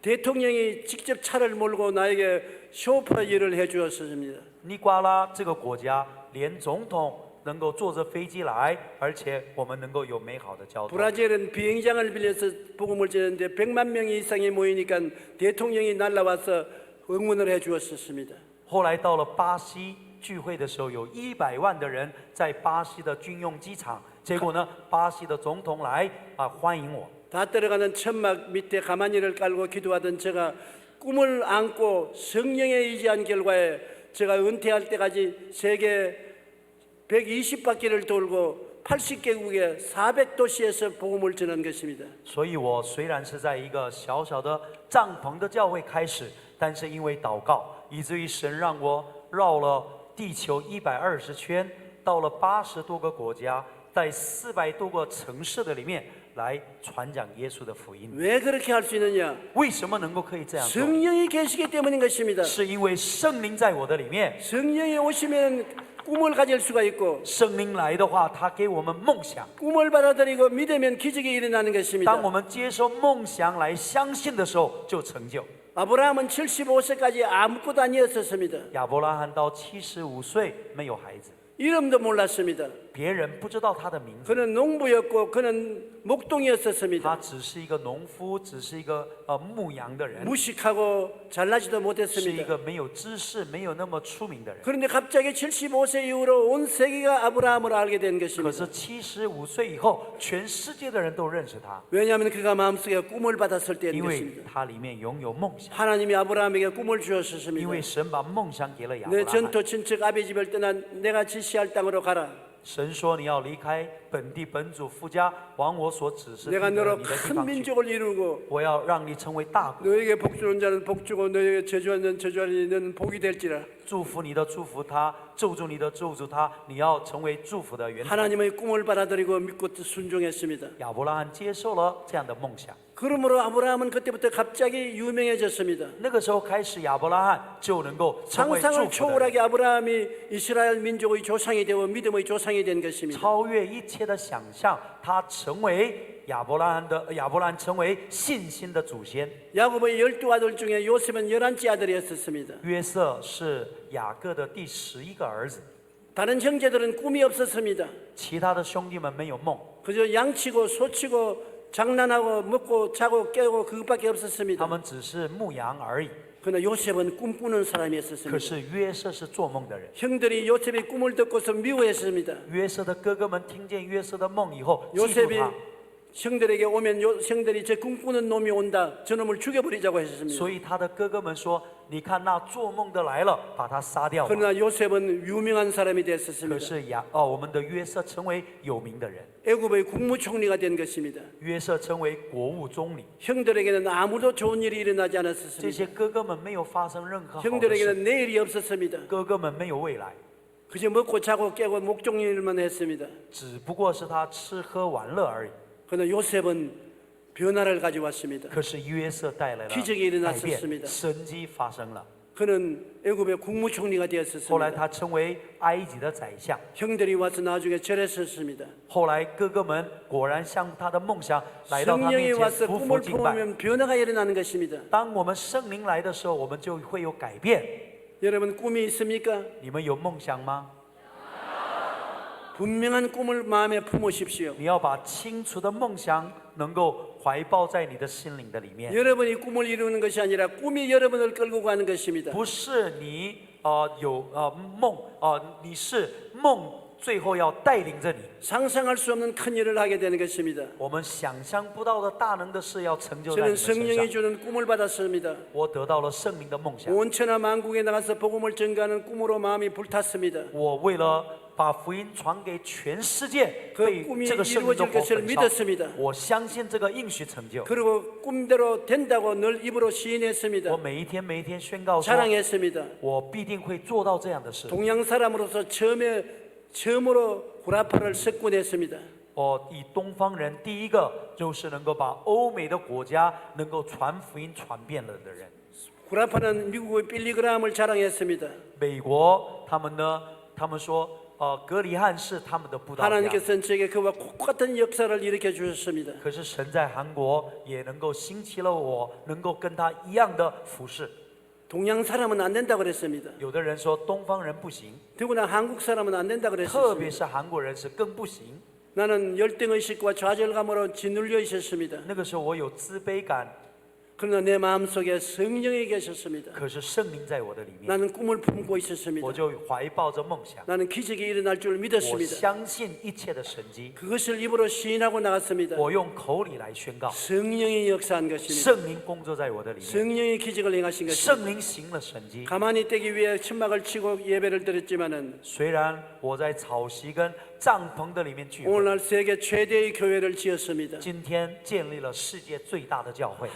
대통령이 직접 차를 몰고 나에게 쇼퍼 일을 해주었습니다. 尼瓜拉这个国家，连总统能够坐着飞机来，而且我们能够有美好的交通。 브라질은 비행장을 빌려서 복음을 전했는데 100만 명 이상이 모이니까 대통령이 날라와서 응원을 해주었습니다. 后来到了巴西聚会的时候，有100万的人在巴西的军用机场，结果呢，巴西的总统来欢迎我。 다 떨어가는 천막 밑에 가마니를 깔고 기도하던 제가 꿈을 안고 성령에 의지한 결과에 제가 은퇴할 때까지 세계 120바퀴를 돌고 80개국의 400도시에서 복음을 전한 것입니다. 所以我虽然是在一个小小的帐篷的教会开始，但是因为祷告，以至于神让我绕了地球120圈，到了80多个国家，在400多个城市的里面来传讲耶稣的福音。 왜 그렇게 할 수 있느냐? 为什么能够可以这样做？ 성령이 계시기 때문인 것입니다. 是因为圣灵在我的里面， 성령이 오시면 꿈을 가질 수가 있고 圣灵来的话，他给我们梦想。 꿈을 받아들이고 믿으면 기적이 일어나는 当 것입니다. 我们接受梦想来相信的时候，就成就。 아브라함은 75세까지 아무것도 아니었었습니다. 亚伯拉罕到75岁没有孩子， 이름도 몰랐습니다. 别人不知道他的名字， 그는 농부였고 그는 他 목동이었었습니다. 只是一个农夫，只是一个牧羊的人， 무식하고 잘나지도 是一 못했습니다. 个没有知识、没有那么出名的人。 그런데 갑자기 75세 이후로 온 세계가 아브라함을 알게 된 可 것입니다. 是75岁以后，全世界的人都认识他， 왜냐하면 그가 마음속에 꿈을 받았을 때인 因为 것입니다. 他里面拥有梦想， 하나님이 아브라함에게 꿈을 因 주었습니다. 为神把梦想给了亚伯 내 拉罕。 전토 친척 아비 집을 떠나 내가 지시할 땅으로 가라. 神说你要离开本地本族夫家，往我所指示 내가 的 너로 你的地 큰 方去。 민족을 이루고 我要让你成为大国， 너에게 복주는 자는 복주고 너에게 저주하는 저주하니 너는 복이 될지라. 祝福你的祝福他，咒诅你的咒诅他。你要成为祝福的源头。 하나님의 꿈을 받아들이고 믿고 순종했습니다. 亚伯拉罕接受了这样的梦想， 그러므로 아브라함은 그때부터 갑자기 유명해졌습니다. 那个时候开始，亚伯拉罕就能够成为祝 상상을 福的人， 초월하게 아브라함이 이스라엘 민족의 조상이 되고 믿음의 조상이 된 것입니다. 超越一切的想象，他成为亚伯兰成为信心的祖先。 야곱의 12아들 중에 요셉은 11째 아들이었습니다. 约瑟是雅各的第11个儿子， 다른 형제들은 꿈이 없었습니다. 其他的兄弟们没有梦， 그저 양치고 소치고 장난하고 먹고 자고 깨고 그것밖에 他 없었습니다. 们只是牧羊而已。 그러나 요셉은 꿈꾸는 可 사람이었습니다. 是约瑟是做梦的人， 형들이 요셉의 꿈을 듣고서 미워했습니다. 约瑟的哥哥们听见约瑟的梦以后，嫉妒 요셉이 他， 형들에게 오면 형들이 저 꿈꾸는 놈이 온다. 저놈을 죽여버리자고 했습니다. 所以他的哥哥们说：“你看那做梦的来了，把他杀掉吧。” 그러나 요셉은 유명한 사람이 可 됐었습니다. 是我们的约瑟成为有名的人， 애굽의 국무총리가 된 것입니다. 约瑟成为国务总理。 형들에게는 아무도 좋은 일이 일어나지 这 않았습니다. 些哥哥们没有发生任何好的事， 형들에게는 내일이 없었습니다. 哥哥们没有未来， 그저 먹고 자고 깨고 목종일만 했습니다. 只不过是他吃喝玩乐而已。 그러나 요셉은 변화를 가져왔습니다. 可是约瑟带来了 기적이 改 일어났었습니다. 变，神迹发生了。 그는 애굽의 국무총리가 后来 되었었습니다. 他成为埃及的宰相。 형들이 와서 나중에 절했었습니다. 后来哥哥们果然像他的梦想来到他 성령이 面前 와서 匍匐 꿈을 敬拜。 품으면 변화가 일어나는 것입니다. 当我们圣灵来的时候，我们就会有改变。 여러분 꿈이 있습니까? 你们有梦想吗？ 분명한 꿈을 마음에 품으십시오. 你要把清楚的梦想能够怀抱在你的心灵的里面， 여러분이 꿈을 이루는 것이 아니라 꿈이 여러분을 끌고 가는 것입니다. 不是你有梦你是梦最后要带领着你。 상상할 수 없는 큰 일을 하게 되는 것입니다. 我们想象不到的大能的事要成就在你 저는 的身 성령이 上。 주는 꿈을 받았습니다. 我得到了圣灵的梦想， 온 천하 만국에 나가서 복음을 전가하는 꿈으로 마음이 불탔습니다. 我为了把福音传给全世界， 그 被 꿈이 这个圣灵的 이루어질 火 것을 焚烧。 믿었습니다. 我相信这个应许成就。 그리고 꿈대로 된다고 늘 입으로 我 시인했습니다. 每一天宣告说， 자랑했습니다. 我必定会做到这样的事。 동양 사람으로서 처음으로 구라파를 석권했습니다. 以东方人第一个就是能够把欧美的国家能够传福音传遍了的人。 구라파는 미국의 빌리그람을 자랑했습니다. 美国他们呢，他们说格里汉是他们的布道家。 하나님께서는 저에게 그와 똑같은 역사를 일으켜 주셨습니다. 可是神在韩国也能够兴起了我，能够跟他一样的服侍。 동양 사람은 안 된다고 그랬습니다. 有的人说东方人不行， 더구나 한국 사람은 안 된다고 特别 그랬습니다. 是韩国人是更不行。 나는 열등의식과 좌절감으로 짓눌려 있었습니다. 那个时候我有自卑感， 그러나 내 마음속에 성령이 계셨습니다. 可是圣灵在我的里面， 나는 꿈을 품고 있었습니다. 我就怀抱着梦想， 나는 기적이 일어날 줄 我 믿었습니다. 相信一切的神迹， 그것을 입으로 시인하고 나갔습니다. 我用口里来宣告， 성령이 역사한 것입니다. 圣灵工作在我的里面， 성령이 기적을 행하신 것입니다. 圣灵行了神迹。 가만히 떼기 위해 천막을 치고 예배를 드렸지만은 虽然我在草席跟帐篷的里面聚会， 오늘날 세계 최대의 교회를 지었습니다. 今天建立了世界最大的教会，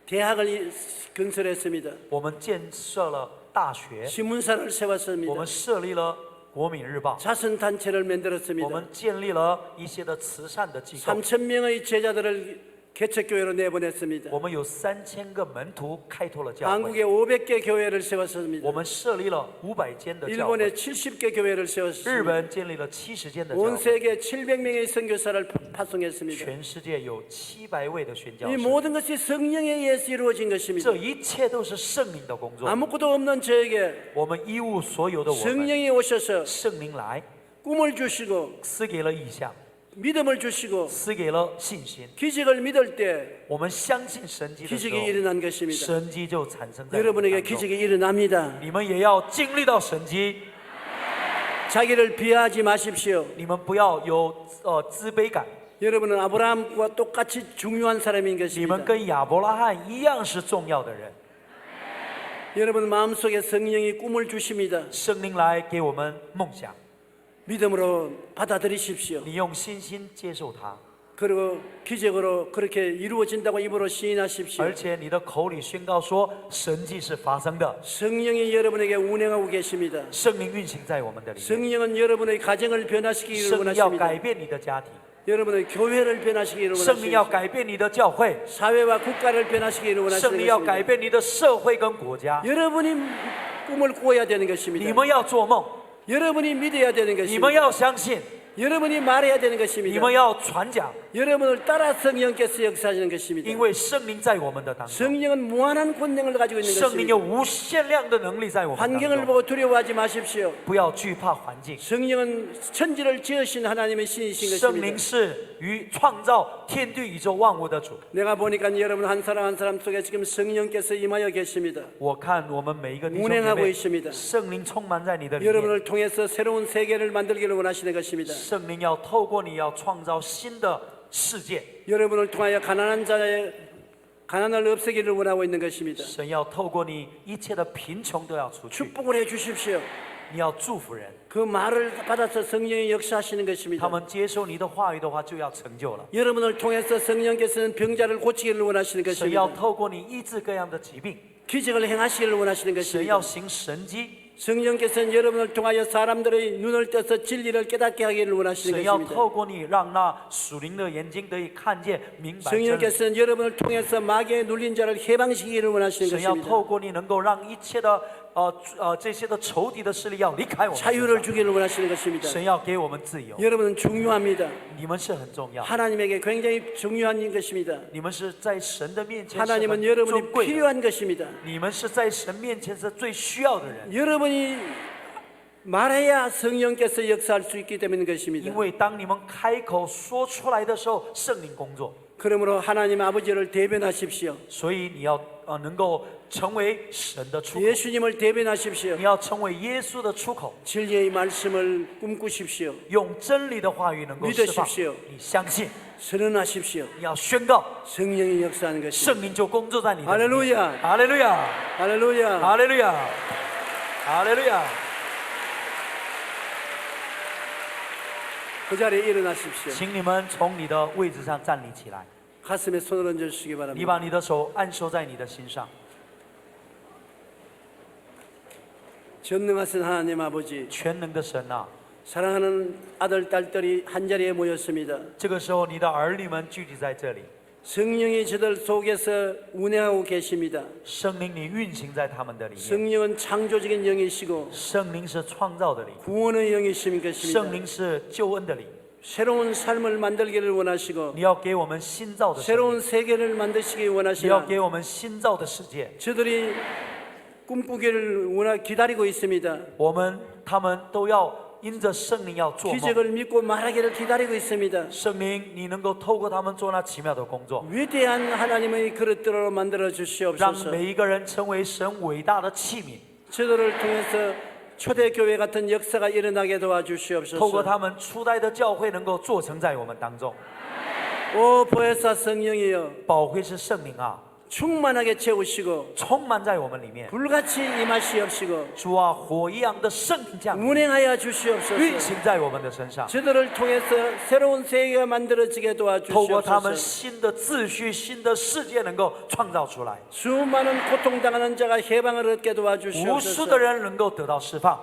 대학을 건설했습니다. 我们建设了大学， 신문사를 我 세웠습니다. 们设立了国民日报， 자선단체를 我 만들었습니다. 们建立了一些的慈善的机构， 3,000명의 제자들을 개척교회로 내보냈습니다. 我们有3000个门徒开拓了教会， 한국에 500개 교회를 我 세웠습니다. 们设立了500间的教会， 일본에 70개 교회를 日 세웠습니다. 本建立了70间的教 온 会， 세계 700명의 선교사를 파송했습니다. 全世界有700位的宣教 이 士， 모든 것이 성령에 의해서 이루어진 것입니다. 这一切都是圣灵的工作。 아무것도 없는 저에게 我们一无所有的我们， 성령이 오셔서 圣灵来 꿈을 주시고 赐给了意象， 믿음을 주시고 赐给了信心。 기적을 믿을 때 我们相信神迹的时 기적이 候， 일어난 것입니다. 神迹就产生在我们 여러분에게 当中。 기적이 일어납니다. 你们也要经历到神迹， 자기를 비하하지 마십시오. 你们不要有自卑感。 여러분은 아브라함과 똑같이 중요한 사람인 你 것입니다. 们跟亚伯拉罕一样是重要的人。 여러분 마음속에 성령이 꿈을 주십니다. 圣灵来给我们梦想， 믿음으로 받아들이십시오. 你用信心接受它， 그리고 기적으로 그렇게 이루어진다고 입으로 시인하십시오. 而且你的口里宣告说神迹是发生的， 성령이 여러분에게 운행하고 계십니다. 圣灵运行在我们的里面。 성령은 여러분의 가정을 변화시키기를 圣灵要 원하십니다. 改变你的家庭， 여러분의 교회를 변화시키기를 圣灵要 원하십니다. 改变你的教会， 사회와 국가를 변화시키기를 圣灵要改 원하십니다. 变你的社会跟国家。 여러분이 꿈을 꾸어야 되는 你 것입니다. 们要做梦， 여러분이 믿어야 되는 你们 것입니다. 要相信， 여러분이 말해야 되는 你 것입니다. 们要传讲， 여러분을 따라 성령께서 역사하시는 것입니다. 因为圣灵在我们的当中， 성령은 무한한 권능을 가지고 있는 圣灵有 것입니다. 无限量的能力在我们当 환경을 中。 보고 두려워하지 마십시오. 不要惧怕环境， 성령은 천지를 지으신 하나님의 신이신 圣灵 것입니다. 是与创造天地宇宙万物的主。 내가 보니까 여러분 한 사람 한 사람 속에 지금 성령께서 임하여 계십니다. 我看我们每一个弟兄姐 운행하고 妹， 있습니다. 圣灵充满在你的里面， 여러분을 통해서 새로운 세계를 만들기를 원하시는 것입니다. 圣灵要透过你要创造新的世界， 여러분을 통하여 가난한 자의 가난을 없애기를 원하고 있는 것입니다. 神要透过你一切的贫穷都要除去， 축복을 해 주십시오. 你要祝福人， 그 말을 받아서 성령이 역사하시는 他 것입니다. 们接受你的话语的话就要成就了。 여러분을 통해서 성령께서는 병자를 고치기를 원하시는 神要 것입니다. 透过你医治各样的疾病， 기적을 행하시기를 원하시는 神要 것입니다. 行神迹， 성령께서는 여러분을 통하여 사람들의 눈을 떠서 진리를 깨닫게 하기를 원하시는 神要 것입니다. 透过你，让那属灵的眼睛得以看见、明白真理。 성령께서는 여러분을 통해서 마귀에 눌린 자를 해방시키기를 원하시는 神要 것입니다. 透过你，能够让一切的这些的仇敌的势力要离开我们身 자유를 上。 주기를 원하시는 것입니다. 神要给我们自由， 여러분은 중요합니다. 你们是很重要， 하나님에게 굉장히 중요한 것입니다. 你们是在神的面前是 하나님은 很 여러분이 尊贵的， 필요한 것입니다. 你们是在神面前是最需要的人。 여러분이 말해야 성령께서 역사할 수 있기 때문인 것입니다. 因为当你们开口说出来的时候，圣灵工作， 그러므로 하나님 아버지를 대변하십시오. 所以你要能够成为神的出口， 예수님을 대변하십시오. 你要成为耶稣的出口， 진리의 말씀을 꿈꾸십시오. 用真理的话语能够释放。 믿으십시오. 你相信， 선언하십시오. 你要宣告， 성령이 역사하는 것입니다. 圣灵就工作在你的里面。 할렐루야. 哈利路亚， 할렐루야. 哈利路亚，哈利路亚！ 그 자리에 일어나십시오. 请你们从你的位置上站立起来， 가슴에 손을 얹어 주시기 你 바랍니다. 把你的手按收在你的心上。 전능하신 하나님 아버지, 全能的神啊， 사랑하는 아들 딸들이 한 자리에 모였습니다. 这个时候你的儿女们聚集在这里， 성령이 저들 속에서 운행하고 계십니다. 圣灵你运行在他们的里面， 성령은 창조적인 영이시고 圣灵是创造的灵， 구원의 영이신 圣 것입니다. 灵是救恩的灵。 새로운 삶을 만들기를 원하시고 你要给我们新造的生命， 새로운 세계를 만드시기 你要 원하시나 给我们新造的世界。 저들이 꿈꾸기를 기다리고 있습니다. 他们都要因着圣灵要做梦。 기적을 믿고 말하기를 기다리고 있습니다. 圣灵，你能够透过他们做那奇妙的工作， 위대한 하나님의 그릇들로 만들어 让 주시옵소서. 每一个人成为神伟大的器皿。 저들을 통해서 초대교회 같은 역사가 일어나게 透过 도와주시옵소서. 他们初代的教会能够做成在我们当中。 오 보혜사 성령이여, 宝贵是圣灵啊， 충만하게 채우시고 充满在我们里面。 불같이 임하시옵시고 主啊，火一样的圣灵降临， 운행하여 运 주시옵소서. 行在我们的身上。 저들을 통해서 새로운 세계가 만들어지게 透过他们 도와주시옵소서. 新的秩序、新的世界能够创造出来， 수많은 고통당하는 자가 해방을 얻게 无数的 도와주시옵소서. 人能够得到释放，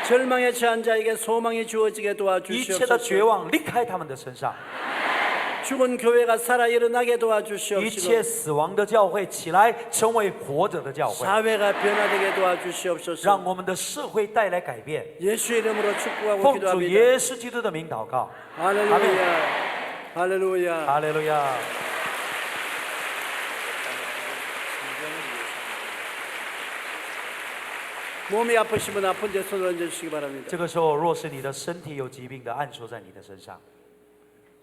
절망에 처한 자에게 소망이 주어지게 一切的绝 도와주시옵소서. 望离开他们的身上， 죽은 교회가 살아 일어나게 一切 도와주시옵시고 死亡的教会起来，成为活着的教会， 사회가 변화되게 도와주시옵소서. 让我们的社会带来改变。 예수 이름으로 축복하고 奉主 기도합니다. 耶稣基督的名祷告， 할렐루야. 할렐루야. 哈利路亚。 몸이 아프시면 아픈 데 손을 얹어 주시기 바랍니다. 这个时候，若是你的身体有疾病的，按手在你的身上。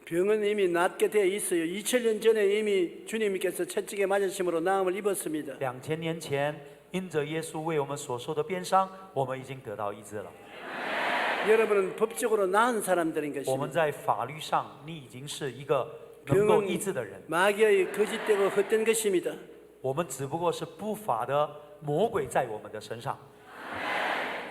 병은 이미 낫게 되어 있어요. 2000년 전에 이미 주님께서 채찍에 맞으심으로 나음을 입었습니다. 2000年前，因着耶稣为我们所受的鞭伤，我们已经得到医治了。 여러분은 법적으로 나은 사람들인 我们 것입니다. 在法律上，你已经是一个能够医治的人。 마귀의 거짓되고 헛된 것입니다. 我们只不过是不法的魔鬼在我们的身上。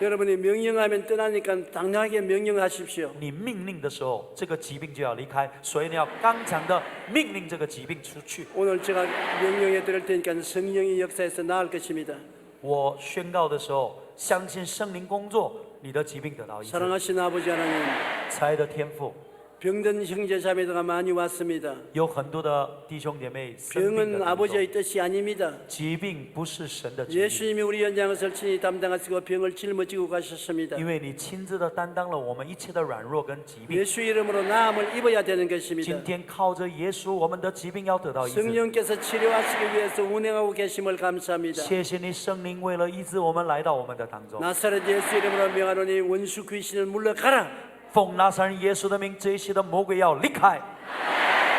여러분이 명령하면 떠나니까 당당하게 명령하십시오. 你命令的时候，这个疾病就要离开，所以你要刚强的命令这个疾病出去。 오늘 제가 명령해 드릴 테니까 성령이 역사에서 나을 것입니다. 我宣告的时候，相信圣灵工作，你的疾病得到医治。 사랑하신 아버지 하나님, 慈爱的天父， 병든 형제 자매가 많이 왔습니다. 有很多的弟兄姐妹生病的 병은 当中 아버지의 뜻이 아닙니다. 疾病不是神的旨意， 예수님이 우리 연장을 친히 담당하시고 병을 짊어지고 가셨습니다. 因为你亲自的担当了我们一切的软弱跟疾病。 예수 이름으로 나음을 입어야 되는 것입니다. 今天靠着耶稣，我们的疾病要得到医治。 성령께서 치료하시기 위해서 운행하고 계심을 감사합니다. 谢谢你圣灵为了医治我们来到我们的当中。 나사렛 예수 이름으로 명하노니 원수 귀신을 물러가라. 奉拿撒勒耶稣的名，这些的魔鬼要离开，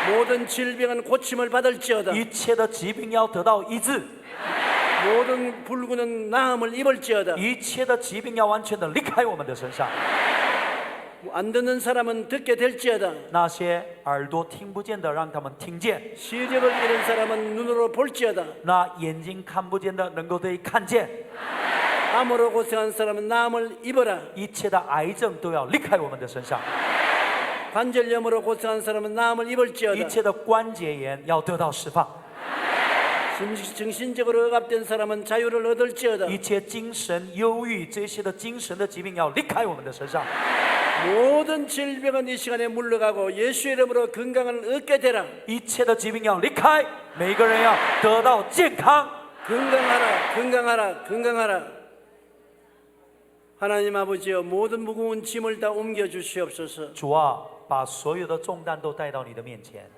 모든 질병은 고침을 받을지어다. 一切的疾病要得到医治， 모든 불구는 나음을 입을지어다. 一切的疾病要完全的离开我们的身上。 안 듣는 사람은 듣게 될지어다. 那些耳朵听不见的，让他们听见； 시력을 잃은 사람은 눈으로 볼지어다. 那眼睛看不见的，能够得以看见。 암으로 고생한 사람은 나음을 입어라. 一切的癌症都要离开我们的身上， 관절염으로 고생한 사람은 나음을 一 입을지어다. 切的关节炎要得到释放。 정신적으로 억압된 사람은 자유를 얻을지어다. 一切精神忧郁这些的精神的疾病要离开我们的身上。 모든 질병은 이 시간에 물러가고 예수 이름으로 건강을 얻게 되라. 一切的疾病要离开，每一个人要得到健康。 건강하라, 건강하라, 건강하라. 하나님 아버지여, 모든 무거운 짐을 다 옮겨 주시옵소서. 主啊，把所有的重担都带到你的面前，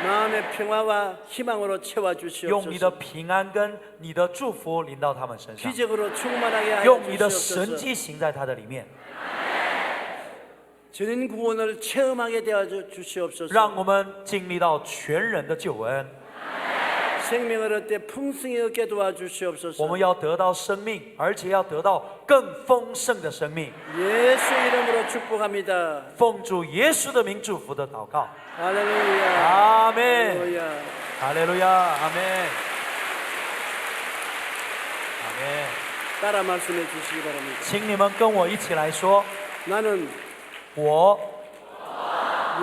마음의 평화와 희망으로 채워 用你的 주시옵소서. 平安跟你的祝福临到他们身上， 기적으로 충만하게 하여 用你的神 주시옵소서. 迹行在他的里面， 전인 구원을 체험하게 되어 주시옵소서. 让我们经历到全人的救恩。 생명을 얻되 풍성히 얻게 도와 我 주시옵소서. 们要得到生命，而且要得到更丰盛的生命。 예수 이름으로 축복합니다. 奉主耶稣的名祝福的祷告， 할렐루야. 阿门， 할렐루야. 哈利路亚，阿门，阿门。 따라 말씀해 주시기 바랍니다. 请你们跟我一起来说， 나는 我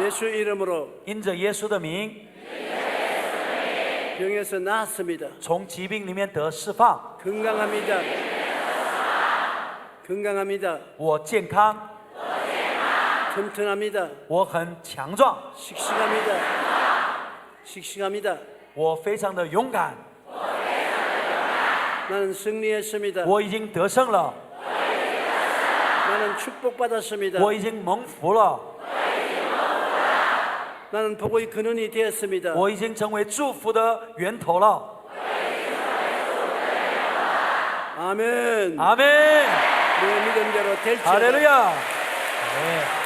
예수 이름으로 因着耶稣的名， 병에서 나았습니다. 从疾病里面得释放， 건강합니다. 건강합니다. 我健康， 튼튼합니다. 我很强壮， 씩씩합니다. 씩씩합니다. 我非常的勇敢， 나는 승리했습니다. 我已经得胜了， 나는 축복받았습니다. 我已经蒙福了， 나는 복의 근원이 되었습니다. 我已经成为祝福的源头了。 아멘. 阿门， 내 믿음대로 될지어다. 哈利路亚，阿门。